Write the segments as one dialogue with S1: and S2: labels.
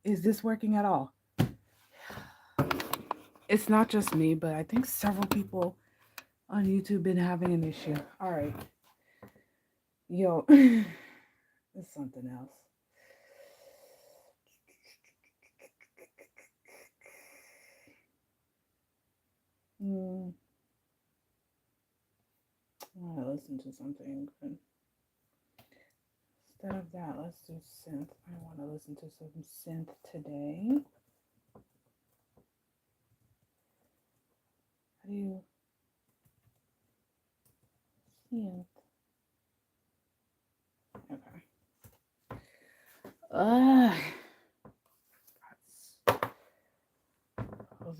S1: Is this working at all? It's not just me, but I think several people on YouTube been having an issue. All right. Yo, it's something else. Mm, I want to listen to something good. Instead of that, let's do synth. I want to listen to some synth today. How do you synth? Okay. Well,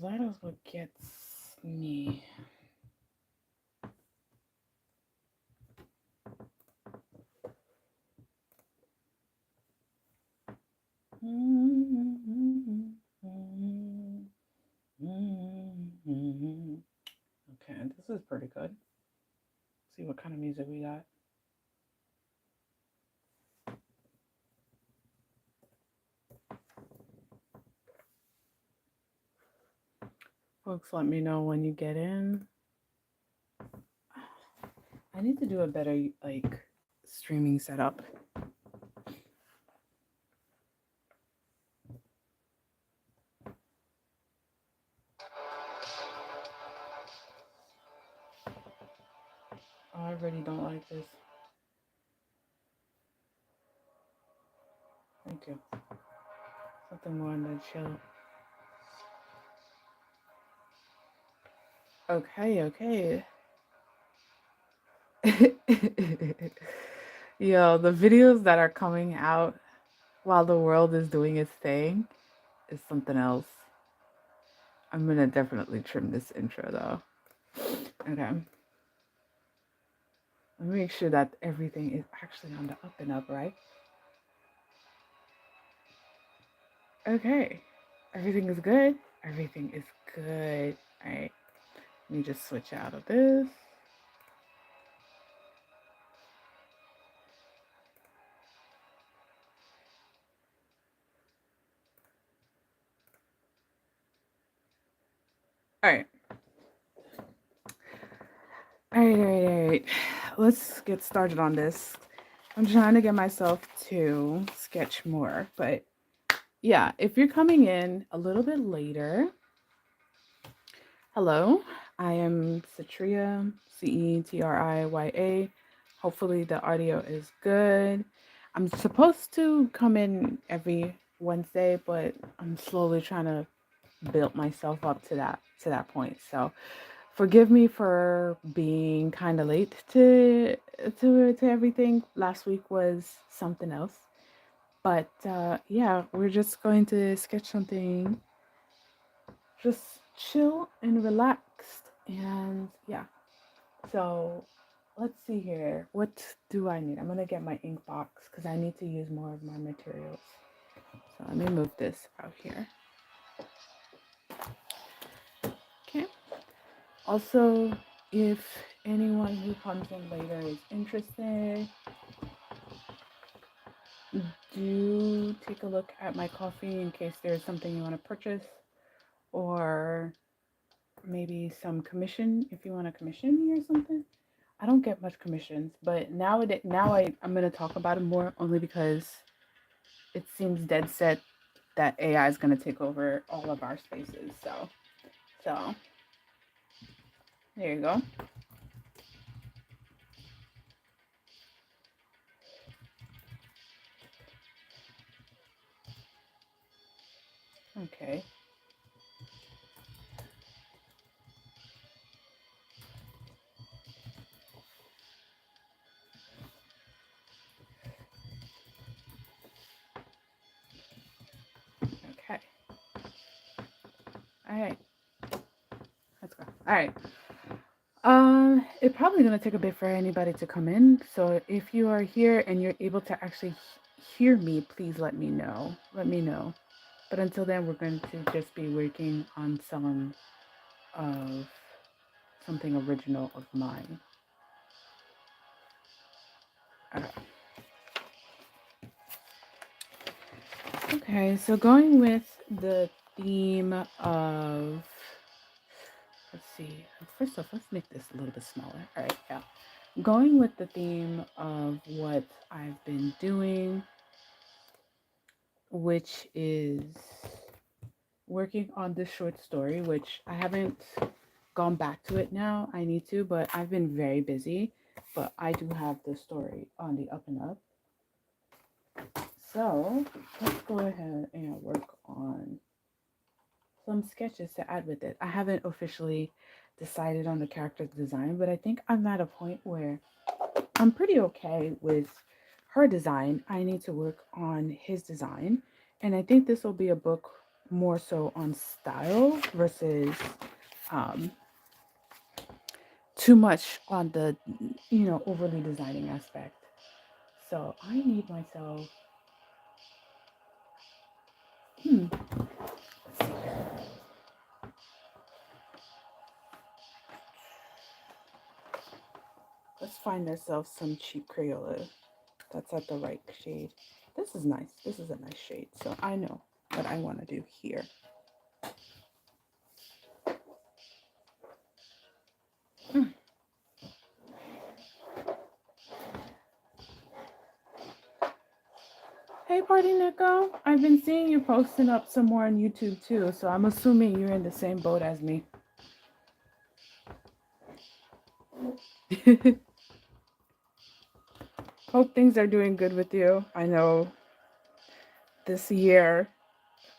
S1: that is what gets me. Okay, this is pretty good. Let's see what kind of music we got. Folks, let me know when you get in. I need to do a better like streaming setup. I already don't like this. Thank you. Something more than chill. Okay, okay. Yo, the videos that are coming out while the world is doing its thing is something else. I'm gonna definitely trim this intro though. Okay. Let me make sure that everything is actually on the up and up, right? Okay. Everything is good. Everything is good. All right. Let me just switch out of this. All right. All right, all right, all right. Let's get started on this. I'm trying to get myself to sketch more, but yeah, if you're coming in a little bit later, hello, I am Cetriya, Cetriya. Hopefully the audio is good. I'm supposed to come in every Wednesday, but I'm slowly trying to build myself up to that point. So forgive me for being kind of late to everything. Last week was something else. But yeah, we're just going to sketch something just chill and relaxed. And yeah, so let's see here. What do I need? I'm going to get my ink box because I need to use more of my materials. So let me move this out here. Okay. Also, if anyone who comes in later is interested, do take a look at my coffee in case there's something you want to purchase, or maybe some commission if you want to commission me or something. I don't get much commissions, but I'm gonna talk about it more only because it seems dead set that AI is gonna take over all of our spaces. So there you go. Okay. Okay. All right. Let's go. All right. It's probably gonna take a bit for anybody to come in. So if you are here and you're able to actually hear me, please let me know. Let me know. But until then, we're going to just be working on some of something original of mine. Okay. Okay, so going with the theme of, let's see, first off, let's make this a little bit smaller. All right, yeah. Going with the theme of what I've been doing, which is working on this short story, which I haven't gone back to it now. I need to, but I've been very busy. But I do have the story on the up and up. So let's go ahead and work on some sketches to add with it. I haven't officially decided on the character design, but I think I'm at a point where I'm pretty okay with her design. I need to work on his design. And I think this will be a book more so on style versus um, too much on the, overly designing aspect. So I need myself, let's see here. Let's find ourselves some cheap Crayola that's at the right shade. This is nice. This is a nice shade. So I know what I want to do here. Mm. Hey, Party Nico. I've been seeing you posting up some more on YouTube too, so I'm assuming you're in the same boat as me. Hope things are doing good with you. I know this year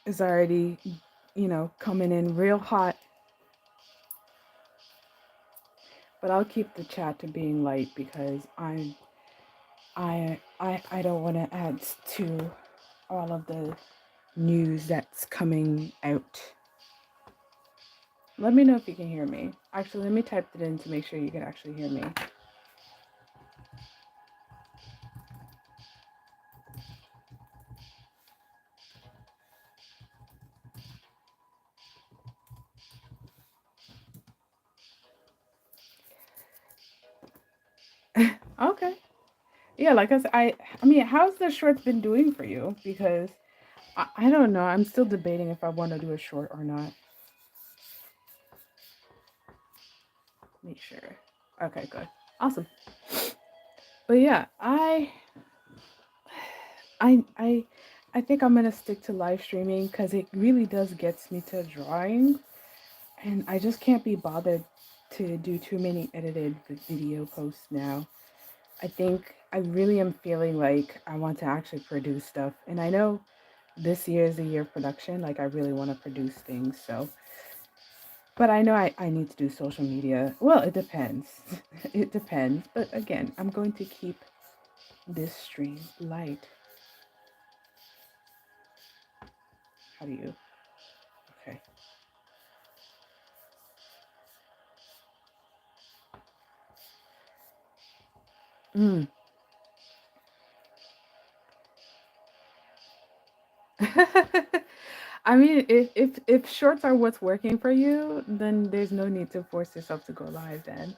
S1: is already, coming in real hot, but I'll keep the chat to being light because I don't want to add to all of the news that's coming out. Let me know if you can hear me. Actually, let me type it in to make sure you can actually hear me. Okay. Yeah, like I said, I mean, how's the shorts been doing for you? Because I don't know. I'm still debating if I want to do a short or not. Make sure. Okay, good. Awesome. But yeah, I I I think I'm gonna stick to live streaming because it really does gets me to drawing, and I just can't be bothered to do too many edited video posts now. I think I really am feeling like I want to actually produce stuff, and I know this year is the year of production. Like I really want to produce things, so. But I know I need to do social media. Well, it depends. It depends. But again, I'm going to keep this stream light. How do you? Okay. Mm. I mean, if shorts are what's working for you, then there's no need to force yourself to go live. Then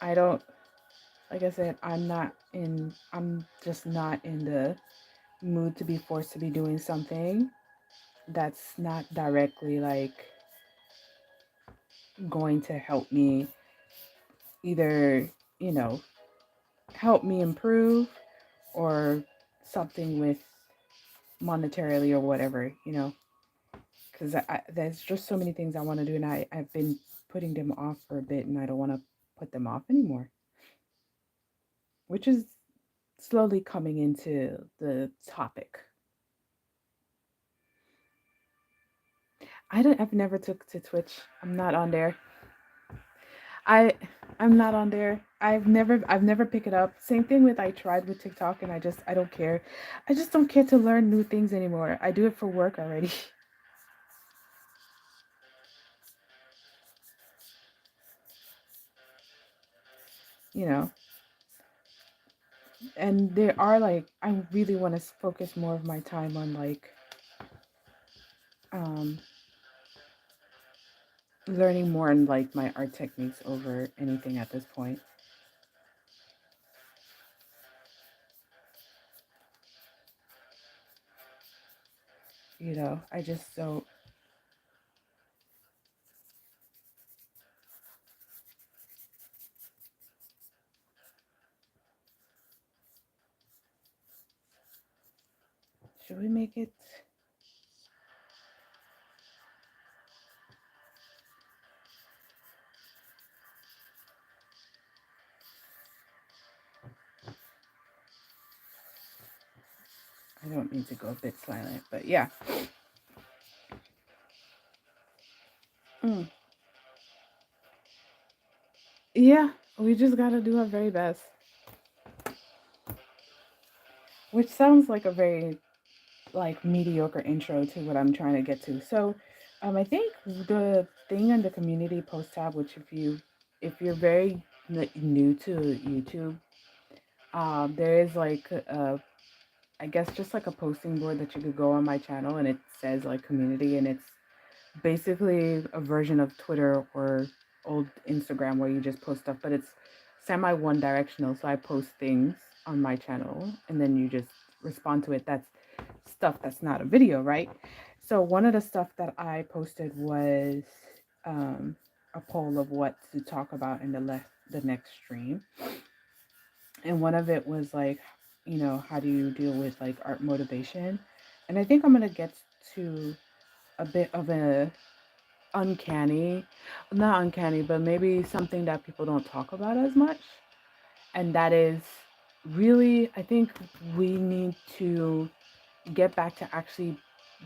S1: I don't. Like I said, I'm not in. I'm just not in the mood to be forced to be doing something that's not directly like going to help me either, you know, help me improve or something with monetarily or whatever, because there's just so many things I want to do, and I've been putting them off for a bit, and I don't want to put them off anymore, which is slowly coming into the topic. I've never took to Twitch. I'm not on there. I I'm not on there. I've never picked it up. Same thing with I tried with TikTok and I don't care. I just don't care to learn new things anymore. I do it for work already. you know. And there are like I really want to focus more of my time on like um learning more on like my art techniques over anything at this point. I just don't. Should we make it? I don't need to go a bit silent, but yeah. Mm. Yeah, we just gotta do our very best. Which sounds like a very like mediocre intro to what I'm trying to get to. So, I think the thing in the community post tab, which if you're very new to YouTube, there is like I guess just like a posting board that you could go on my channel, and it says like community, and it's basically a version of Twitter or old Instagram where you just post stuff, but it's semi one directional. So I post things on my channel and then you just respond to it. That's stuff that's not a video, right? So one of the stuff that I posted was um, a poll of what to talk about in the next stream, and one of it was like, how do you deal with like art motivation? And I think I'm gonna get to a bit of a uncanny, not uncanny, but maybe something that people don't talk about as much. And that is really, I think we need to get back to actually,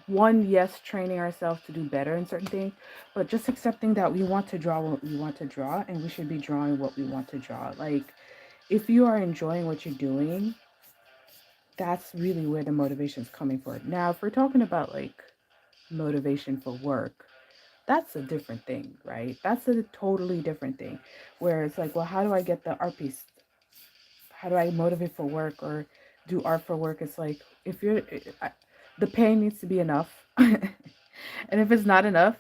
S1: one, yes, training ourselves to do better in certain things, but just accepting that we want to draw what we want to draw and we should be drawing what we want to draw. Like, if you are enjoying what you're doing, that's really where the motivation is coming for. Now, if we're talking about like motivation for work, that's a different thing, right? That's a totally different thing. Where it's like, well, how do I get the art piece? How do I motivate for work or do art for work? It's like, if you're, the pay needs to be enough. And if it's not enough,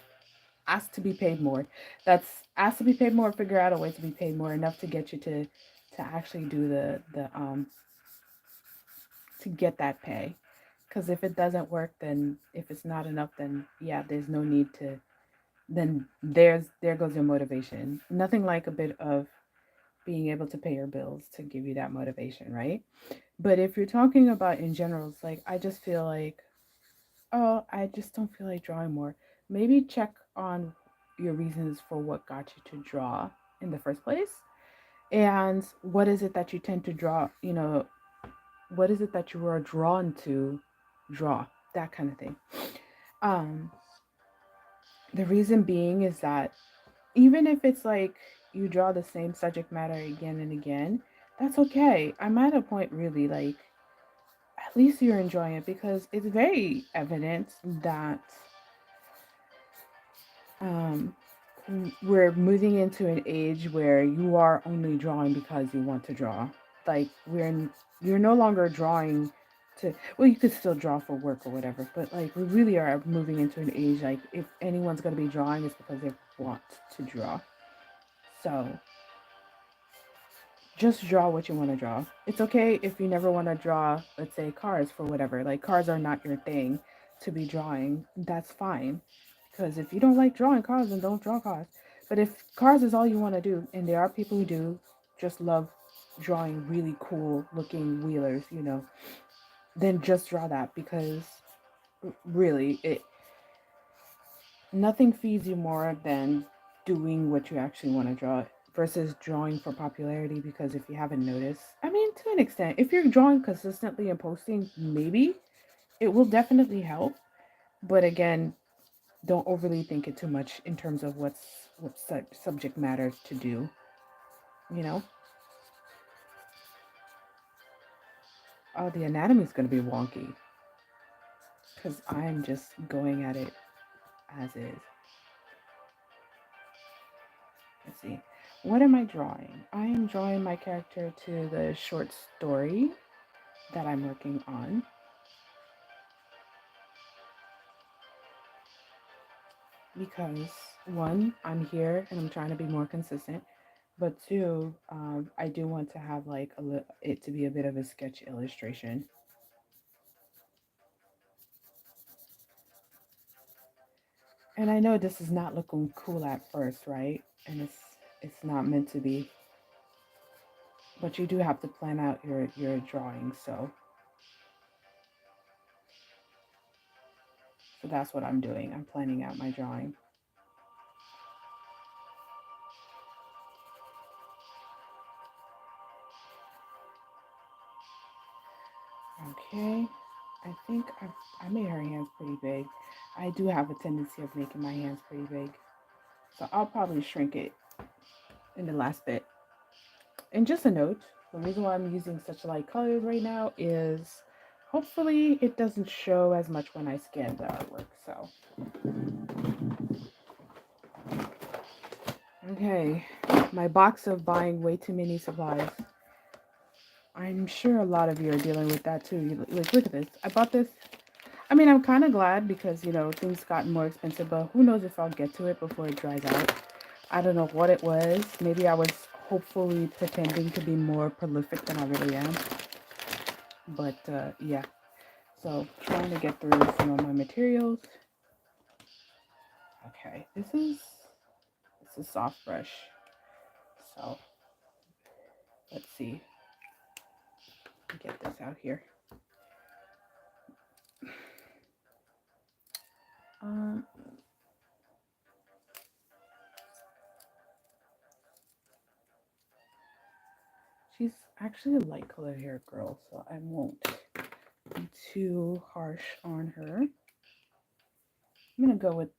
S1: ask to be paid more. That's ask to be paid more, figure out a way to be paid more enough to get you to actually do the to get that pay. Because if it doesn't work, then if it's not enough, then yeah, there's no need to, then there goes your motivation. Nothing like a bit of being able to pay your bills to give you that motivation, right? But if you're talking about in general, it's like I just feel like, oh, I just don't feel like drawing more. Maybe check on your reasons for what got you to draw in the first place. And what is it that you tend to draw, what is it that you are drawn to draw? That kind of thing. Um, the reason being is that even if it's like you draw the same subject matter again and again, that's okay. I'm at a point really like at least you're enjoying it because it's very evident that um we're moving into an age where you are only drawing because you want to draw. Like you're no longer drawing to, well, you could still draw for work or whatever, but like we really are moving into an age like if anyone's going to be drawing it's because they want to draw. So just draw what you want to draw. It's okay if you never want to draw, let's say, cars for whatever. Like, cars are not your thing to be drawing. That's fine. Because if you don't like drawing cars, then don't draw cars. But if cars is all you want to do, and there are people who do just love drawing really cool looking wheelers, then just draw that because really, nothing feeds you more than doing what you actually want to draw versus drawing for popularity. Because if you haven't noticed, I mean, to an extent, if you're drawing consistently and posting, maybe it will definitely help. But again, don't overly think it too much in terms of what subject matters to do. You know, oh, the anatomy is going to be wonky because I'm just going at it as is. Let's see. What am I drawing? I am drawing my character to the short story that I'm working on because one, I'm here and I'm trying to be more consistent, but two, I do want to have like it to be a bit of a sketch illustration. And I know this is not looking cool at first, right? And it's not meant to be. But you do have to plan out your drawing, so that's what I'm doing. I'm planning out my drawing. Okay, I think I made her hands pretty big. I do have a tendency of making my hands pretty big, so I'll probably shrink it in the last bit. And just a note, the reason why I'm using such light colors right now is hopefully it doesn't show as much when I scan the artwork. So, okay, my box of buying way too many supplies. I'm sure a lot of you are dealing with that too. Like, look at this. I bought this. I mean, I'm kind of glad because, things got more expensive, but who knows if I'll get to it before it dries out. I don't know what it was. Maybe I was hopefully pretending to be more prolific than I really am. But yeah, so trying to get through some of my materials. Okay, it's a soft brush. So let's see. Get this out here. Um, she's actually a light colored hair girl, so I won't be too harsh on her. I'm gonna go with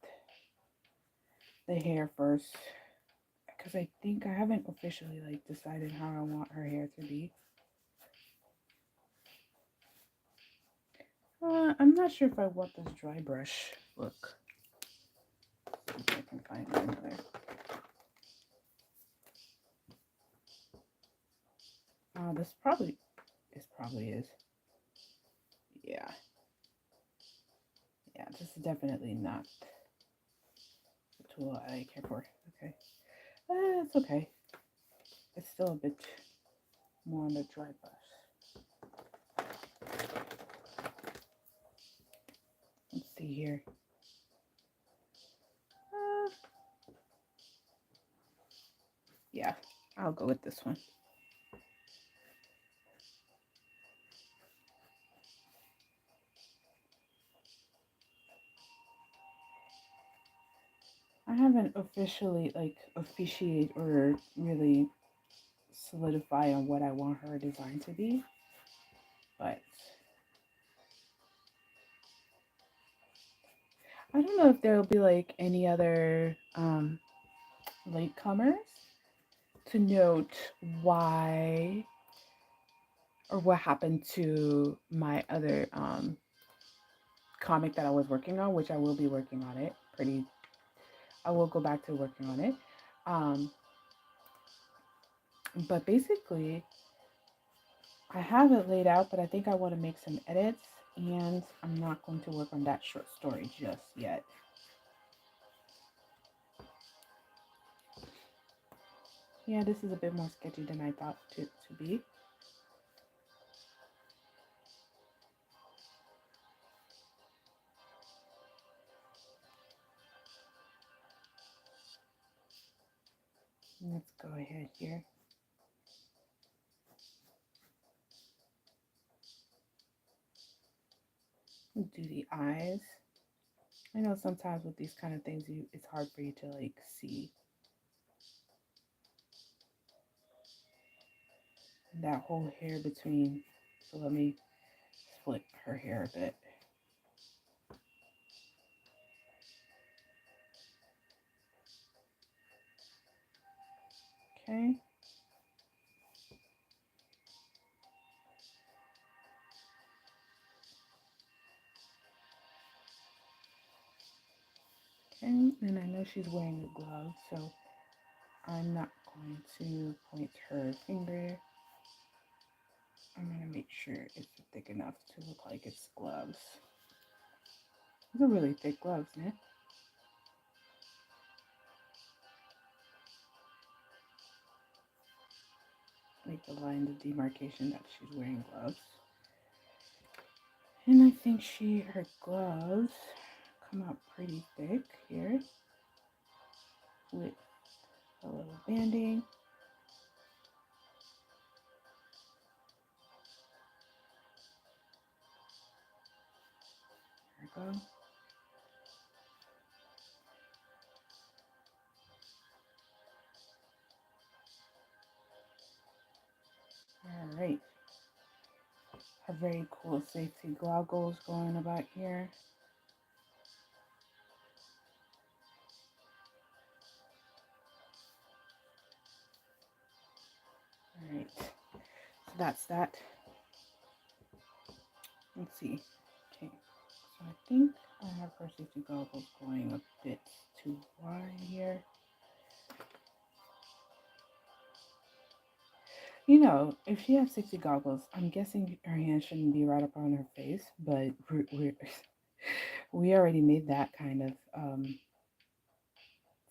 S1: the hair first because I think I haven't officially like decided how I want her hair to be. I'm not sure if I want this dry brush look. See if I can find another. This probably is. Yeah. Yeah, this is definitely not the tool I care for. Okay. It's okay. It's still a bit more on the dry brush. Let's see here. Yeah, I'll go with this one. I haven't officially officiate or really solidify on what I want her design to be, but I don't know if there'll be like any other latecomers to note why or what happened to my other comic that I was working on, which I will be working on it I will go back to working on it. Um, but basically, I have it laid out, but I think I want to make some edits, and I'm not going to work on that short story just yet. Yeah, this is a bit more sketchy than I thought it to be. Let's go ahead here. Do the eyes. I know sometimes with these kind of things, it's hard for you to like see that whole hair between. So let me split her hair a bit. Okay. Okay, and I know she's wearing a glove, so I'm not going to point her finger. I'm going to make sure it's thick enough to look like it's gloves. These are really thick gloves, man. Like the line of demarcation that she's wearing gloves. And I think her gloves come out pretty thick here with a little banding. There we go. All right. Have very cool safety goggles going about here. All right. So that's that. Let's see. Okay. So I think I have her safety goggles going a bit too wide here. You know, if she has safety goggles, I'm guessing her hand shouldn't be right up on her face, but we already made that kind of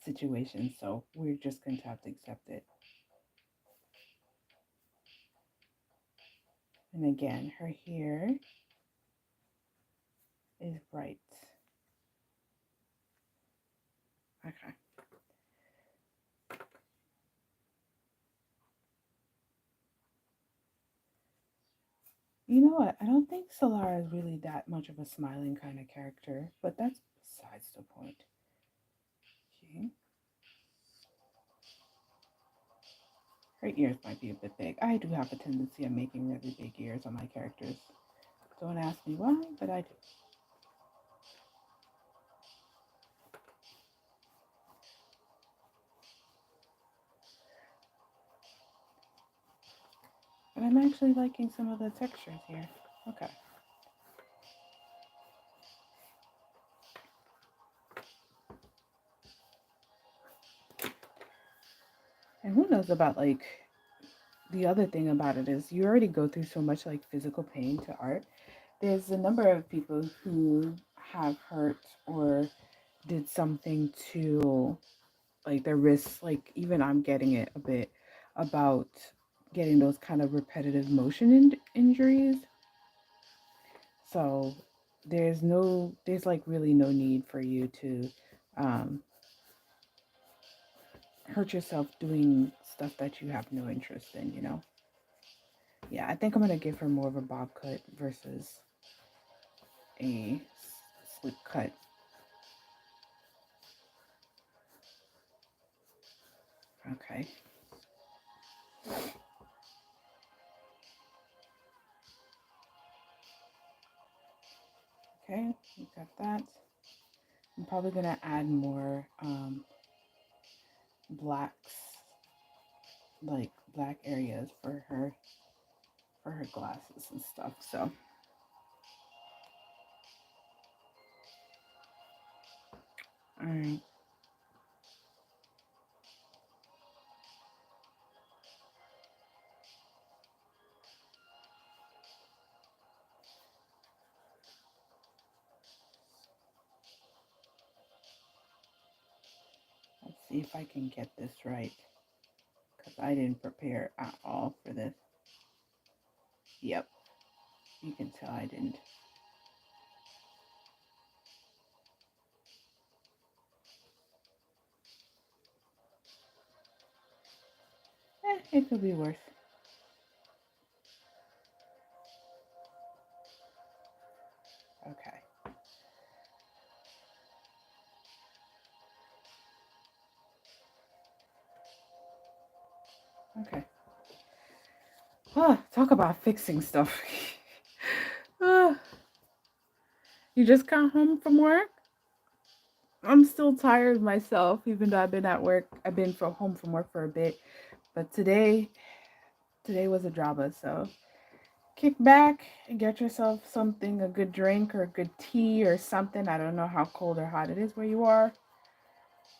S1: situation, so we're just going to have to accept it. And again, her hair is bright. Okay. You know what? I don't think Solara is really that much of a smiling kind of character, but that's besides the point. Okay. Her ears might be a bit big. I do have a tendency of making really big ears on my characters. Don't ask me why, but I do. But I'm actually liking some of the textures here. Okay. And who knows about like the other thing about it is you already go through so much like physical pain to art. There's a number of people who have hurt or did something to like their wrists, like even I'm getting it a bit about getting those kind of repetitive motion injuries. So there's like really no need for you to um, hurt yourself doing stuff that you have no interest in, you know? Yeah, I think I'm gonna give her more of a bob cut versus a slick cut. Okay. Okay, we got that. I'm probably gonna add more blacks, like black areas for her glasses and stuff. So, all right. Let's see if I can get this right because I didn't prepare at all for this. Yep, you can tell I didn't. It could be worse. Okay. Okay. Talk about fixing stuff. uh, you just got home from work? I'm still tired myself, even though I've been at work. I've been from home from work for a bit, but today was a drama. So kick back and get yourself something, a good drink or a good tea or something. I don't know how cold or hot it is where you are.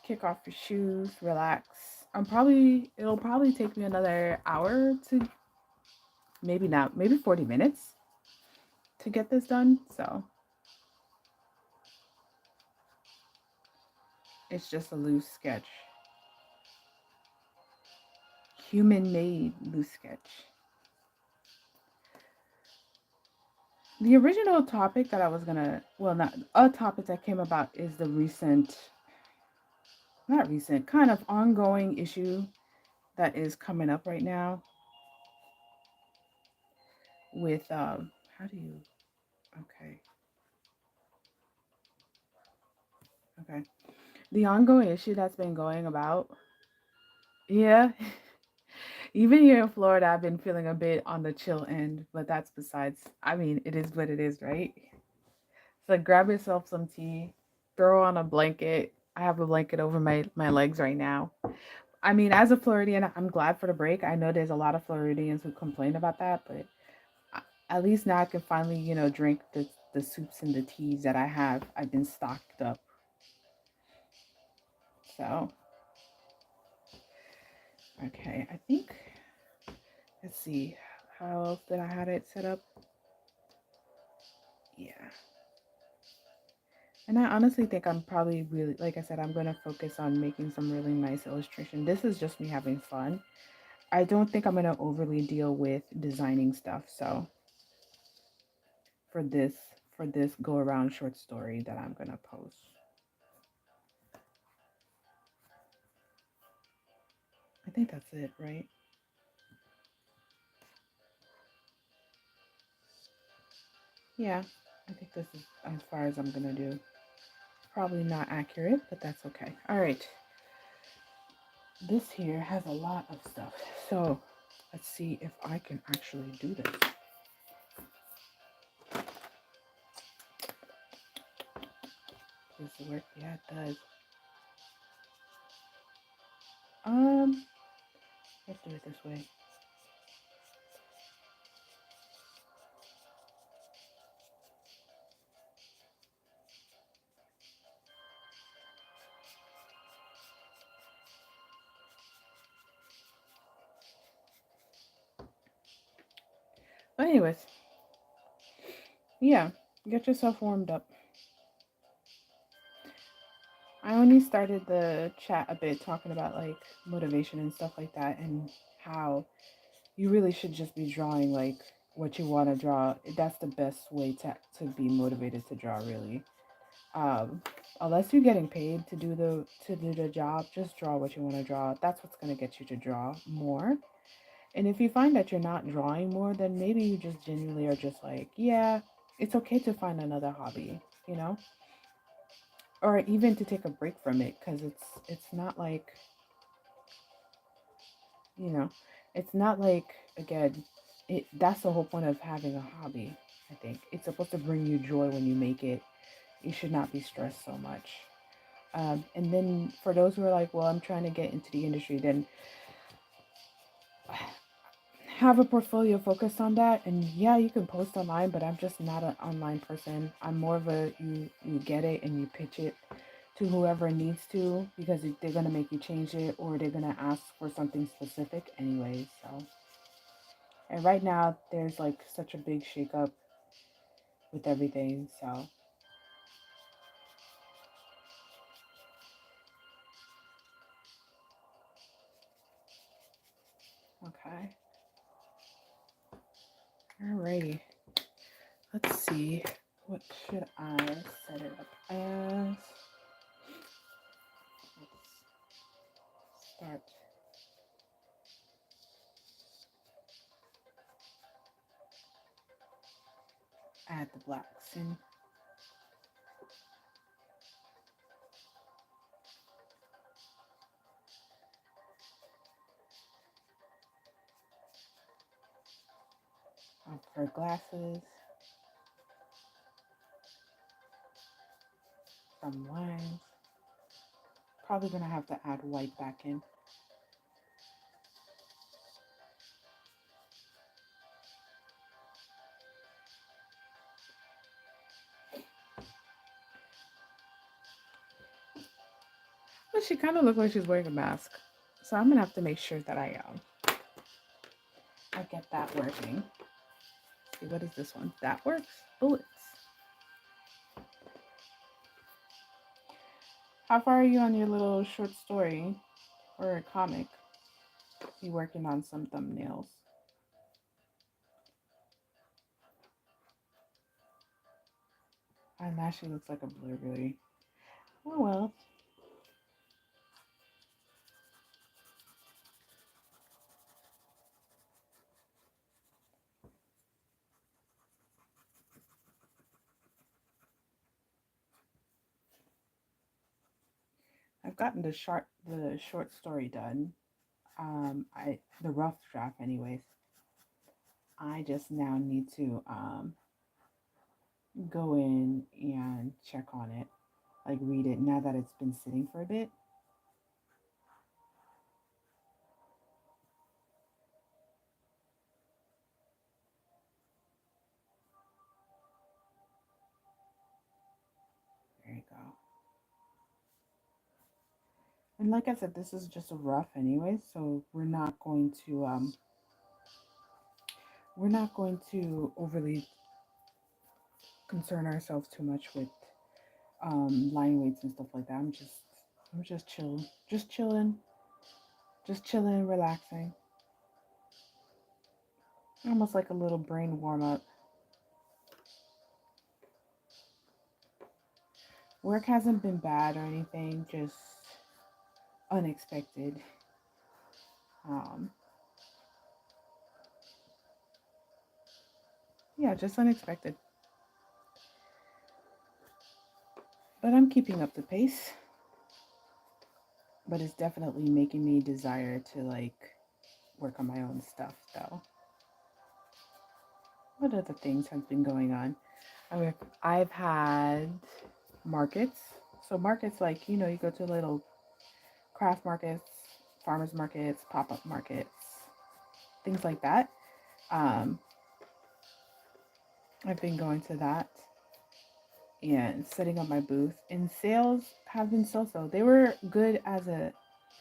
S1: Kick off your shoes, relax. It'll probably take me another hour to maybe not, maybe 40 minutes to get this done. So it's just a loose sketch. Human made loose sketch. The original topic that I was gonna, well, not a topic that came about is the recent, not recent, kind of ongoing issue that is coming up right now with, how do you, okay, okay. The ongoing issue that's been going about, yeah. Even here in Florida, I've been feeling a bit on the chill end, but that's besides, I mean, it is what it is, right? So grab yourself some tea, throw on a blanket. I have a blanket over my legs right now. I mean, as a Floridian, I'm glad for the break. I know there's a lot of Floridians who complain about that, but at least now I can finally, drink the soups and the teas that I have. I've been stocked up. So, okay, I think, let's see, how else did I have it set up? Yeah. And I honestly think I'm probably really, like I said, I'm going to focus on making some really nice illustration. This is just me having fun. I don't think I'm going to overly deal with designing stuff. So for this, for this go around short story that I'm going to post, I think that's it, right? Yeah, I think this is as far as I'm going to do. Probably not accurate, but that's okay. All right. This here has a lot of stuff. So let's see if I can actually do this. Does it work? Yeah, it does. Um, let's do it this way. But anyways, yeah, get yourself warmed up. I only started the chat a bit talking about like motivation and stuff like that and how you really should just be drawing like what you want to draw. That's the best way to be motivated to draw really. Um unless you're getting paid to do the job, just draw what you want to draw. That's what's going to get you to draw more. And if you find that you're not drawing more, then maybe you just genuinely are just like, yeah, it's okay to find another hobby, you know? Or even to take a break from it cuz it's not like, you know, it's not like again, it that's the whole point of having a hobby, I think. It's supposed to bring you joy when you make it. You should not be stressed so much. And then for those who are like, well, I'm trying to get into the industry, then have a portfolio focused on that. And yeah, you can post online, but I'm just not an online person. I'm more of a you get it and you pitch it to whoever needs to because they're gonna make you change it or they're gonna ask for something specific anyway. So, and right now there's like such a big shakeup with everything. So okay, alrighty. Let's see. What should I set it up as? Let's start. Add the blacks in. For glasses, some lines. Probably gonna have to add white back in. But she kind of looks like she's wearing a mask. So I'm gonna have to make sure that I get that working. See, what is this one? That works. Bullets. How far are you on your little short story or a comic? You working on some thumbnails? And actually looks like a blueberry. Oh well. I've gotten the short story done. I the rough draft anyways. I just now need to go in and check on it, like read it now that it's been sitting for a bit. There you go. And like I said, this is just a rough anyway, so we're not going to overly concern ourselves too much with line weights and stuff like that. I'm just chilling. Just chilling, relaxing. Almost like a little brain warm up. Work hasn't been bad or anything, just unexpected. Um, yeah, just unexpected. But I'm keeping up the pace. But it's definitely making me desire to like work on my own stuff though. What other things have been going on? I mean, I've had markets. So markets like, you go to little craft markets, farmers markets, pop-up markets, things like that. Um, I've been going to that and setting up my booth. And sales have been so-so. They were good as a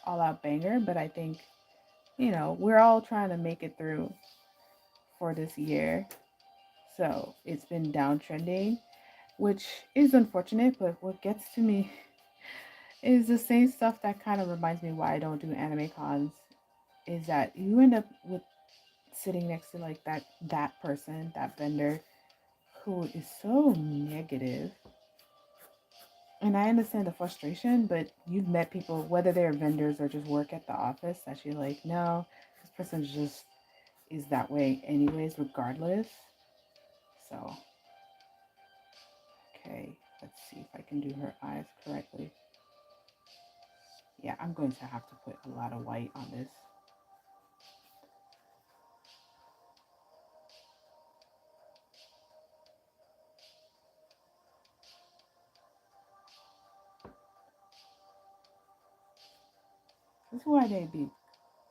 S1: all-out banger, but I think, we're all trying to make it through for this year. So it's been downtrending, which is unfortunate, but what gets to me is the same stuff that kind of reminds me why I don't do anime cons is that you end up with sitting next to like that person, that vendor who is so negative. And I understand the frustration, but you've met people, whether they're vendors or just work at the office, that you're like, no, this person just is that way anyways, regardless. So, okay, let's see if I can do her eyes correctly. Yeah, I'm going to have to put a lot of white on this. This is why they be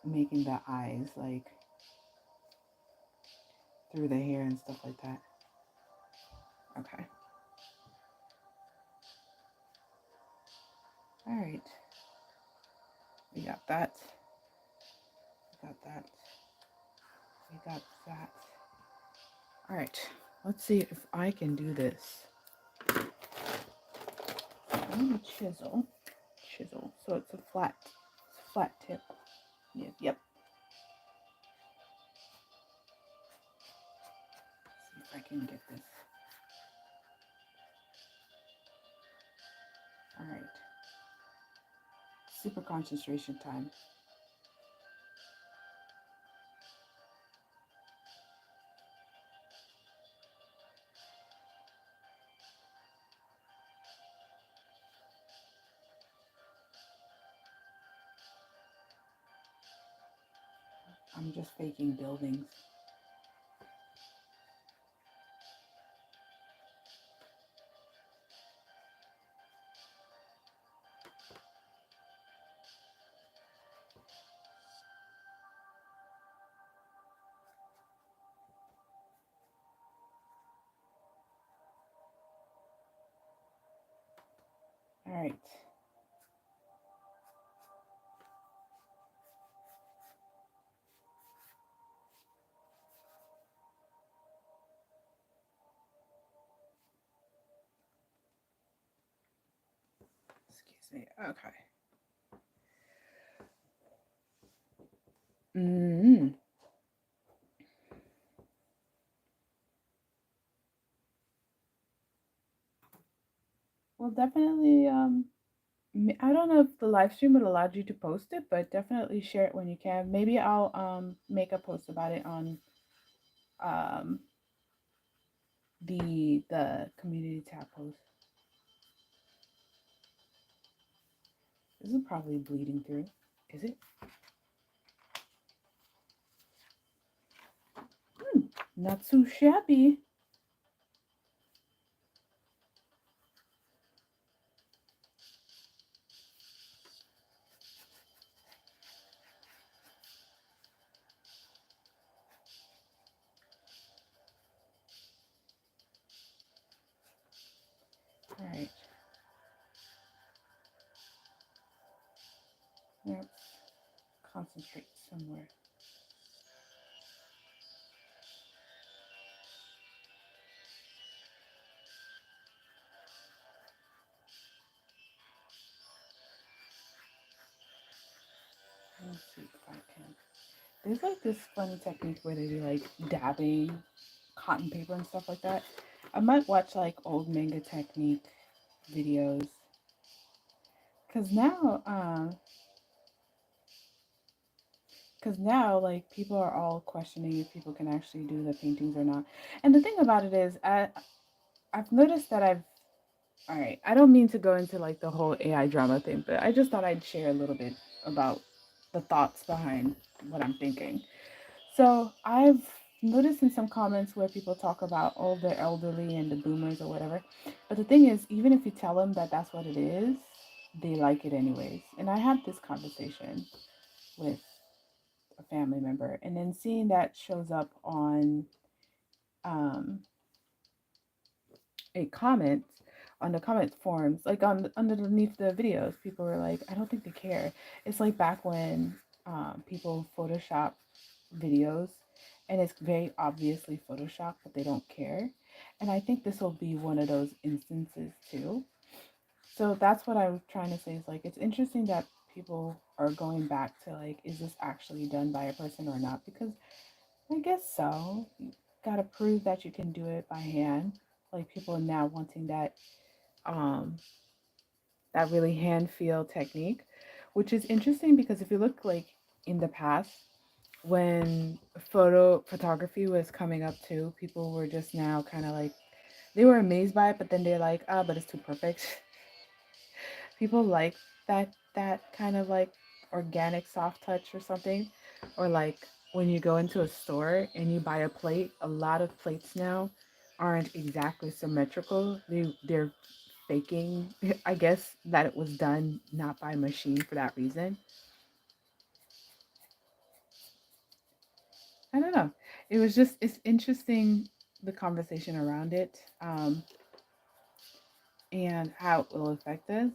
S1: making the eyes like through the hair and stuff like that. Okay. All right. We got that. We got that. We got that. All right. Let's see if I can do this. I'm gonna chisel. Chisel. So it's a flat tip. Yep. Yep. See if I can get this. All right. Super concentration time. I'm just faking buildings. All right. Excuse me. Okay. Mm-hmm. Well, definitely. I don't know if the live stream would allow you to post it, but definitely share it when you can. Maybe I'll make a post about it on um the community tab post. This is probably bleeding through. Is it? Hmm, not so shabby. All right. Let's concentrate somewhere. Let's see if I can. There's like this funny technique where they do like dabbing cotton paper and stuff like that. I might watch like old manga technique videos because now like people are all questioning if people can actually do the paintings or not. And the thing about it is, I've noticed that all right. I don't mean to go into like the whole AI drama thing, but I just thought I'd share a little bit about the thoughts behind what I'm thinking. So I've noticed in some comments where people talk about all the elderly and the boomers or whatever. But the thing is, even if you tell them that that's what it is, they like it anyways. And I had this conversation with a family member, and then seeing that shows up on um, a comment on the comment forums, like on underneath the videos, people were like, I don't think they care. It's like back when people Photoshop videos and it's very obviously Photoshop, but they don't care. And I think this will be one of those instances too. So that's what I'm trying to say is like, it's interesting that people are going back to like, is this actually done by a person or not? Because I guess so. You gotta prove that you can do it by hand. Like people are now wanting um that really hand feel technique, which is interesting because if you look like in the past when photography was coming up too, people were just now kind of like they were amazed by it, but then they're like, ah, but it's too perfect. People like that kind of like organic soft touch or something, or like when you go into a store and you buy a plate, a lot of plates now aren't exactly symmetrical. They're faking, I guess, that it was done not by machine for that reason. I don't know. It's interesting the conversation around it, and how it will affect us.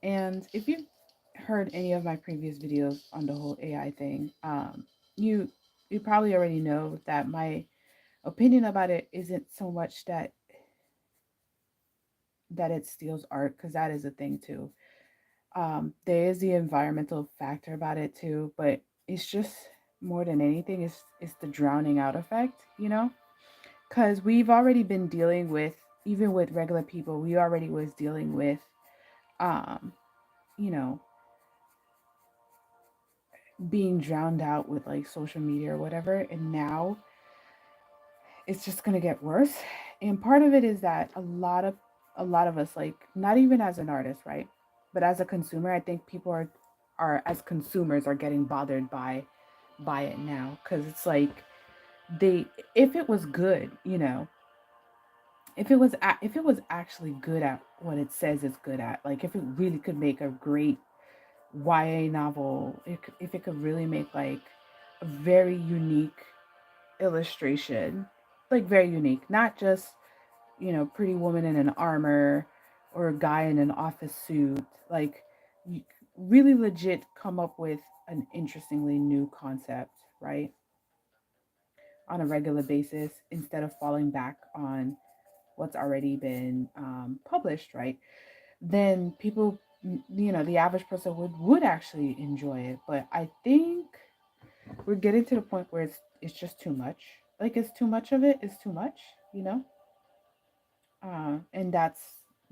S1: And if you've heard any of my previous videos on the whole AI thing, you you probably already know that my opinion about it isn't so much that it steals art, because that is a thing too. There is the environmental factor about it too, but it's just more than anything, it's the drowning out effect, you know? Because we've already been dealing with, even with regular people, we already was dealing with, um, you know, being drowned out with like social media or whatever, and now it's just gonna get worse. And part of it is that a lot of us, like not even as an artist, right? But as a consumer, I think people are as consumers are getting bothered by it now, because it's like they if it was good, if it was actually good at what it says it's good at, like if it really could make a great YA novel, if it could really make like a very unique illustration, like very unique, not just, pretty woman in an armor or a guy in an office suit, like you really legit come up with an interestingly new concept, right? On a regular basis instead of falling back on what's already been published, right? Then people, the average person would actually enjoy it. But I think we're getting to the point where it's just too much. Like it's too much of it is too much, and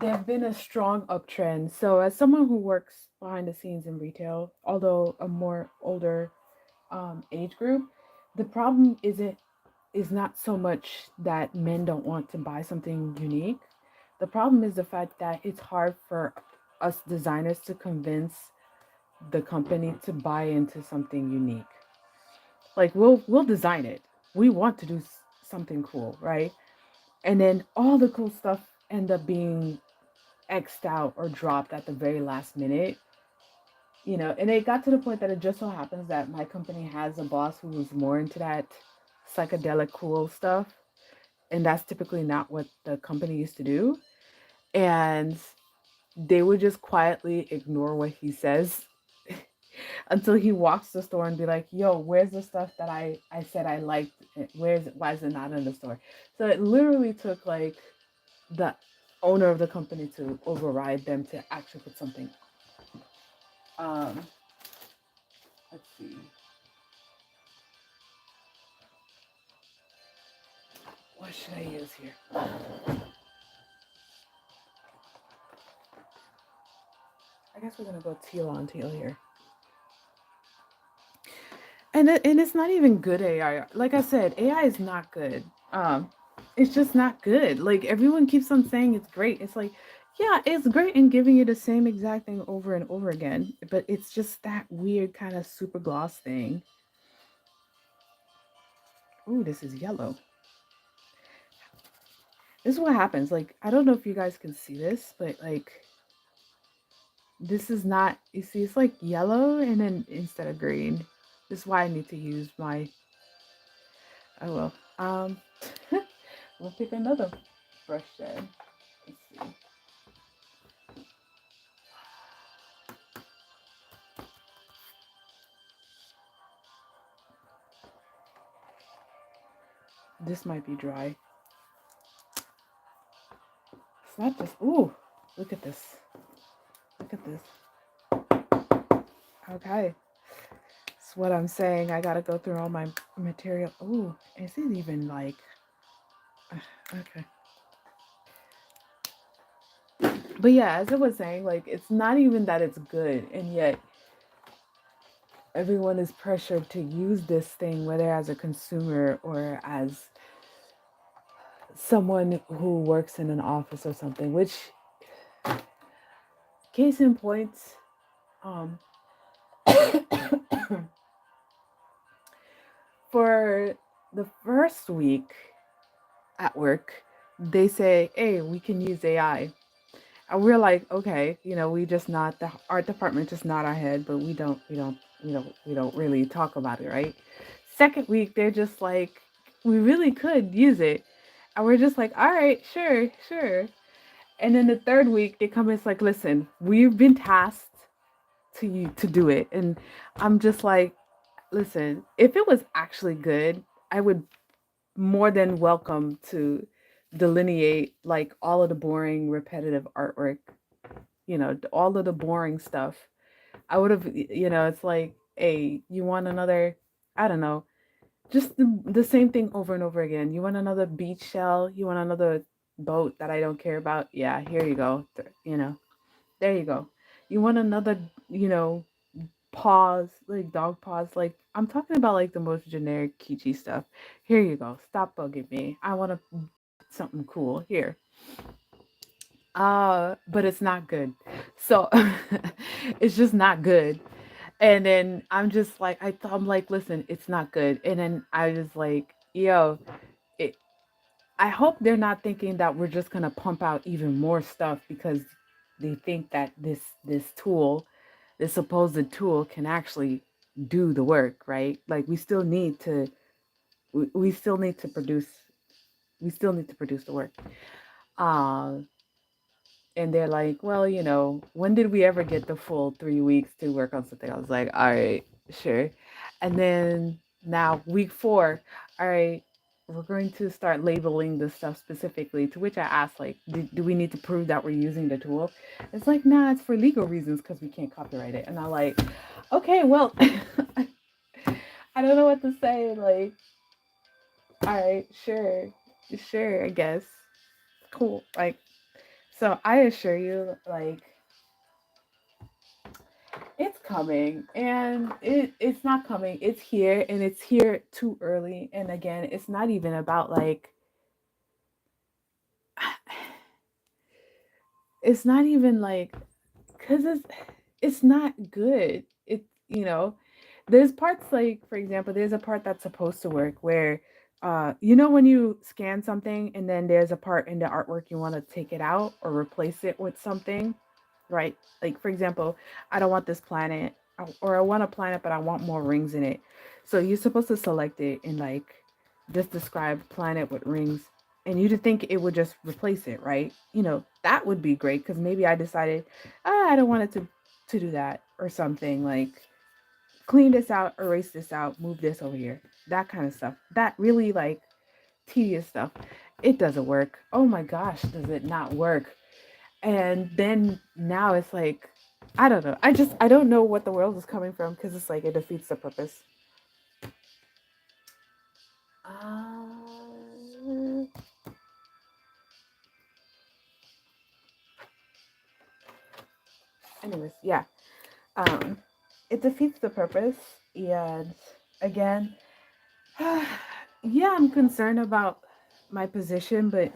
S1: there's been a strong uptrend. So, as someone who works behind the scenes in retail, although a more older age group, the problem is not so much that men don't want to buy something unique. The problem is the fact that it's hard for us designers to convince the company to buy into something unique. Like we'll design it. We want to do something cool, right? And then all the cool stuff end up being xed out or dropped at the very last minute. And it got to the point that it just so happens that my company has a boss who was more into that psychedelic cool stuff, and that's typically not what the company used to do. And they would just quietly ignore what he says until he walks the store and be like, "Yo, where's the stuff that I said I liked? Where's it? Why is it not in the store?" So it literally took like the owner of the company to override them to actually put something. Um, let's see. What should I use here? I guess we're gonna go teal on teal here. And it's not even good AI. Like I said, AI is not good. Um, it's just not good. Like everyone keeps on saying it's great. It's like, yeah, it's great in giving you the same exact thing over and over again, but it's just that weird kind of super gloss thing. Ooh, this is yellow. This is what happens. Like, I don't know if you guys can see this, but like this is not, you see, it's like yellow and then instead of green. This is why I need to use my, oh well. We'll pick another brush then. Let's see. This might be dry. It's not just, ooh, look at this. Look at this. Okay. That's what I'm saying. I gotta go through all my material. Ooh, is it even like, okay. But yeah, as I was saying, like, it's not even that it's good, and yet everyone is pressured to use this thing, whether as a consumer or as someone who works in an office or something, which, case in point, um, for the first week at work, they say, "Hey, we can use AI." And we're like, "Okay, we just not the art department just nod our head, but we don't really talk about it, right?" Second week, they're just like, "We really could use it," and we're just like, "All right, sure, sure." And then the third week, they come. It's like, "Listen, we've been tasked to you to do it," and I'm just like, "Listen, if it was actually good, I would more than welcome to delineate like all of the boring repetitive artwork, all of the boring stuff. I would have, it's like, hey, you want another, I don't know, just the same thing over and over again. You want another beach shell, you want another boat that I don't care about, yeah, here you go. There you go. You want another, you know paws, like dog paws. Like, I'm talking about like the most generic kitschy stuff. Here you go. Stop bugging me. I want to something cool here. But it's not good. So it's just not good. And then I'm like, listen, it's not good. And then I was like, yo, it, I hope they're not thinking that we're just gonna pump out even more stuff because they think that this tool, this supposed tool, can actually do the work, right? Like we still need to produce the work. Uh, and they're like, well, when did we ever get the full 3 weeks to work on something? I was like, all right, sure. And then now week 4, all right, we're going to start labeling this stuff specifically. To which I asked, like, do we need to prove that we're using the tool? It's like, nah, it's for legal reasons because we can't copyright it. And I'm like, okay, well, I don't know what to say. Like, all right, sure, sure, I guess, cool. Like, So I assure you, like, it's coming, and it's not coming. It's here, and it's here too early. And again, it's not even about like it's not even like because it's not good. It there's parts like, for example, there's a part that's supposed to work where when you scan something and then there's a part in the artwork you want to take it out or replace it with something, right? Like, for example, I don't want this planet, or I want a planet but I want more rings in it. So you're supposed to select it and like just describe planet with rings, and you'd think it would just replace it, right? That would be great, because maybe I decided, I don't want it to do that, or something like clean this out, erase this out, move this over here, that kind of stuff. That really like tedious stuff. It doesn't work. Oh my gosh, does it not work? And then now it's like, I don't know. I don't know what the world is coming from, because it's like it defeats the purpose. Uh, anyways, yeah. Um, it defeats the purpose, and again, yeah, I'm concerned about my position, but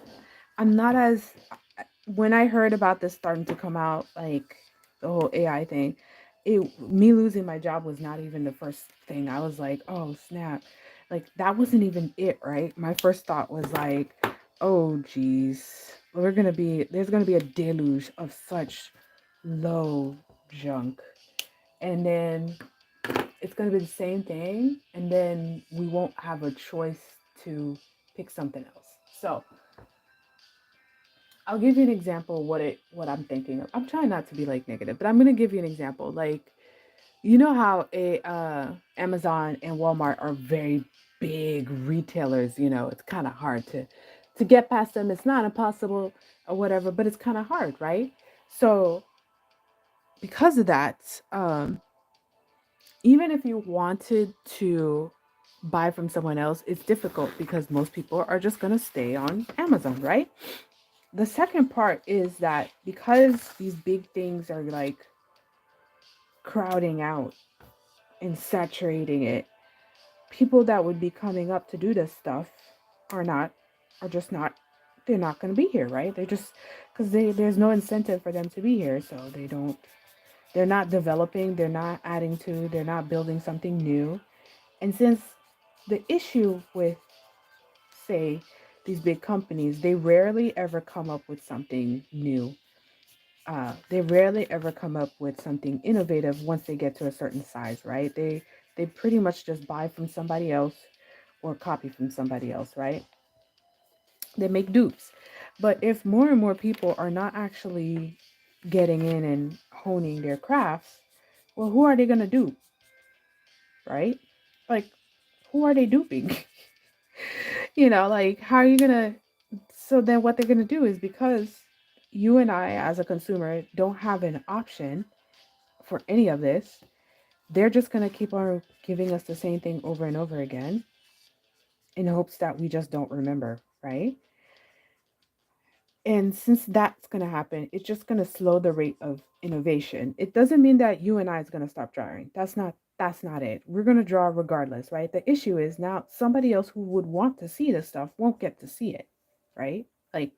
S1: I'm not as when I heard about this starting to come out, like the whole AI thing, me losing my job was not even the first thing. I was like, oh snap. Like that wasn't even it, right? My first thought was like, oh geez, there's gonna be a deluge of such low junk. And then it's going to be the same thing, and then we won't have a choice to pick something else. So I'll give you an example of what I'm thinking of. I'm trying not to be like negative, but I'm going to give you an example. Like, you know how a Amazon and Walmart are very big retailers. It's kind of hard to get past them. It's not impossible or whatever, but it's kind of hard, right? So because of that, even if you wanted to buy from someone else, it's difficult because most people are just going to stay on Amazon, right? The second part is that because these big things are like crowding out and saturating it, people that would be coming up to do this stuff are not, are just not, they're not going to be here, right? They're just, because there's no incentive for them to be here. So they're not developing, they're not adding to, they're not building something new. And since the issue with, say, these big companies, they rarely ever come up with something new. They rarely ever come up with something innovative once they get to a certain size, right? They pretty much just buy from somebody else or copy from somebody else, right? They make dupes. But if more and more people are not actually getting in and honing their crafts, well, who are they going to dupe, right? Like, who are they duping? Like, how are you gonna, so then what they're gonna do is, because you and I as a consumer don't have an option for any of this, they're just gonna keep on giving us the same thing over and over again in hopes that we just don't remember, right? And since that's going to happen, it's just going to slow the rate of innovation. It doesn't mean that you and I is going to stop drawing. That's not it. We're going to draw regardless, right? The issue is now somebody else who would want to see this stuff won't get to see it, right? Like,